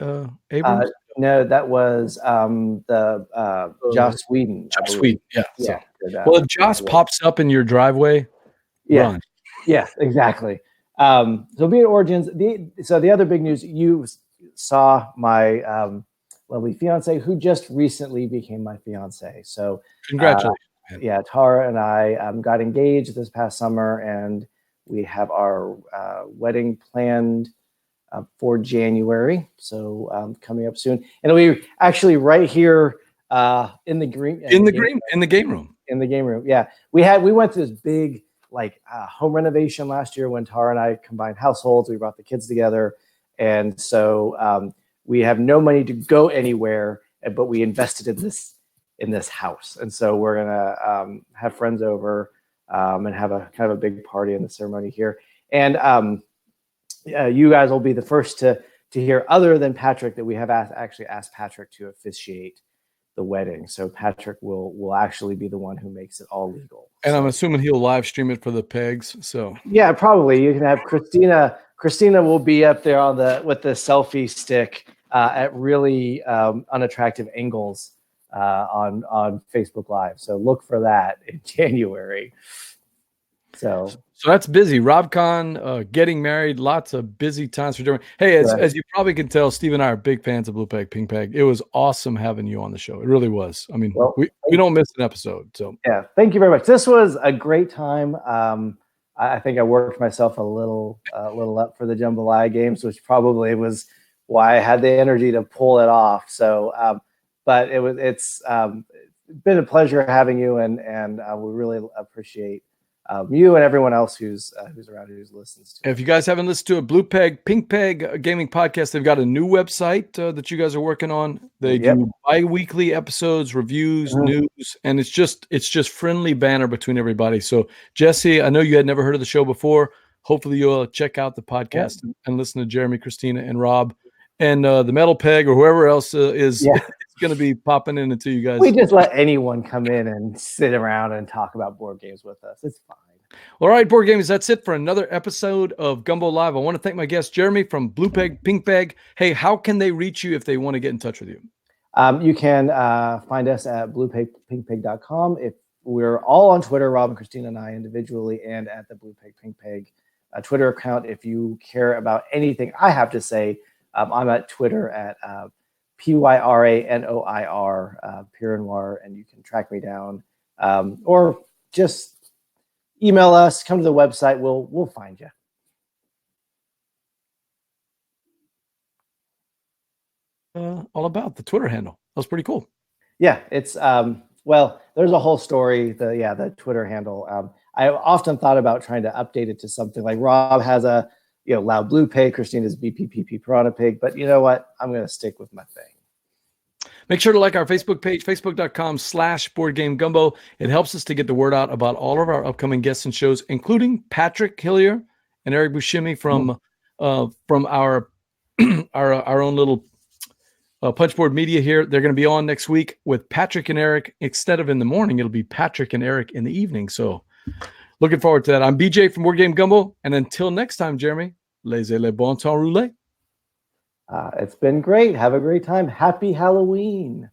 Abrams? No, that was the Joss Whedon. Joss Whedon. Yeah. Yeah. Well, if Joss pops up in your driveway, run. Yeah, exactly. So be it origins. So the other big news, you saw my lovely fiance, who just recently became my fiance. So congratulations. Tara and I got engaged this past summer, and we have our wedding planned for January. So coming up soon, and we actually right here in the game room. Yeah, we went to this big home renovation last year when Tara and I combined households. We brought the kids together, and so we have no money to go anywhere, but we invested in this house, and so we're gonna have friends over and have a kind of a big party in the ceremony here. And you guys will be the first to hear, other than Patrick, that we have actually asked Patrick to officiate the wedding. So Patrick will actually be the one who makes it all legal. And I'm assuming he'll live stream it for the pegs. So yeah, probably. You can have Christina. Christina will be up there with the selfie stick at really unattractive angles on Facebook Live. So look for that in January. So that's busy. RobCon, getting married, lots of busy times for doing. Hey, as you probably can tell, Steve and I are big fans of Blue Peg, Pink Peg. It was awesome having you on the show. It really was. I mean, we don't miss an episode. So yeah, thank you very much. This was a great time. I think I worked myself a little up for the Jambalaya games, which probably was why I had the energy to pull it off. So, but it's been a pleasure having you, and we really appreciate you and everyone else who's around, who listens to it. If you guys haven't listened to it, Blue Peg, Pink Peg Gaming Podcast, they've got a new website that you guys are working on. They do bi-weekly episodes, reviews, news, and it's just friendly banter between everybody. So Jesse, I know you had never heard of the show before. Hopefully you'll check out the podcast and listen to Jeremy, Christina, and Rob, and the Metal Peg or whoever else is going to be popping in until you guys. We just let anyone come in and sit around and talk about board games with us. It's fine. All right, board games. That's it for another episode of Gumbo Live. I want to thank my guest Jeremy from Blue Peg, Pink Peg. Hey, how can they reach you if they want to get in touch with you? You can find us at bluepegpinkpeg.com. If we're all on Twitter, Rob and Christina and I individually, and at the Blue Peg Pink Peg Twitter account. If you care about anything I have to say, I'm at Twitter at PYRANOIR, Pierre Noir, and you can track me down, or just email us, come to the website, we'll find you. All about the Twitter handle. That was pretty cool. Yeah, it's well, there's a whole story. The Twitter handle. I often thought about trying to update it to something like Rob has a Loud Blue Pig, Christina's BPPP Piranha Pig, but you know what? I'm going to stick with my thing. Make sure to like our Facebook page, facebook.com/BoardGameGumbo. It helps us to get the word out about all of our upcoming guests and shows, including Patrick Hillier and Eric Buscemi from our own little Punchboard Media here. They're going to be on next week with Patrick and Eric. Instead of in the morning, it'll be Patrick and Eric in the evening. So looking forward to that. I'm BJ from Board Game Gumbo. And until next time, Jeremy, laissez le bon temps rouler. It's been great. Have a great time. Happy Halloween.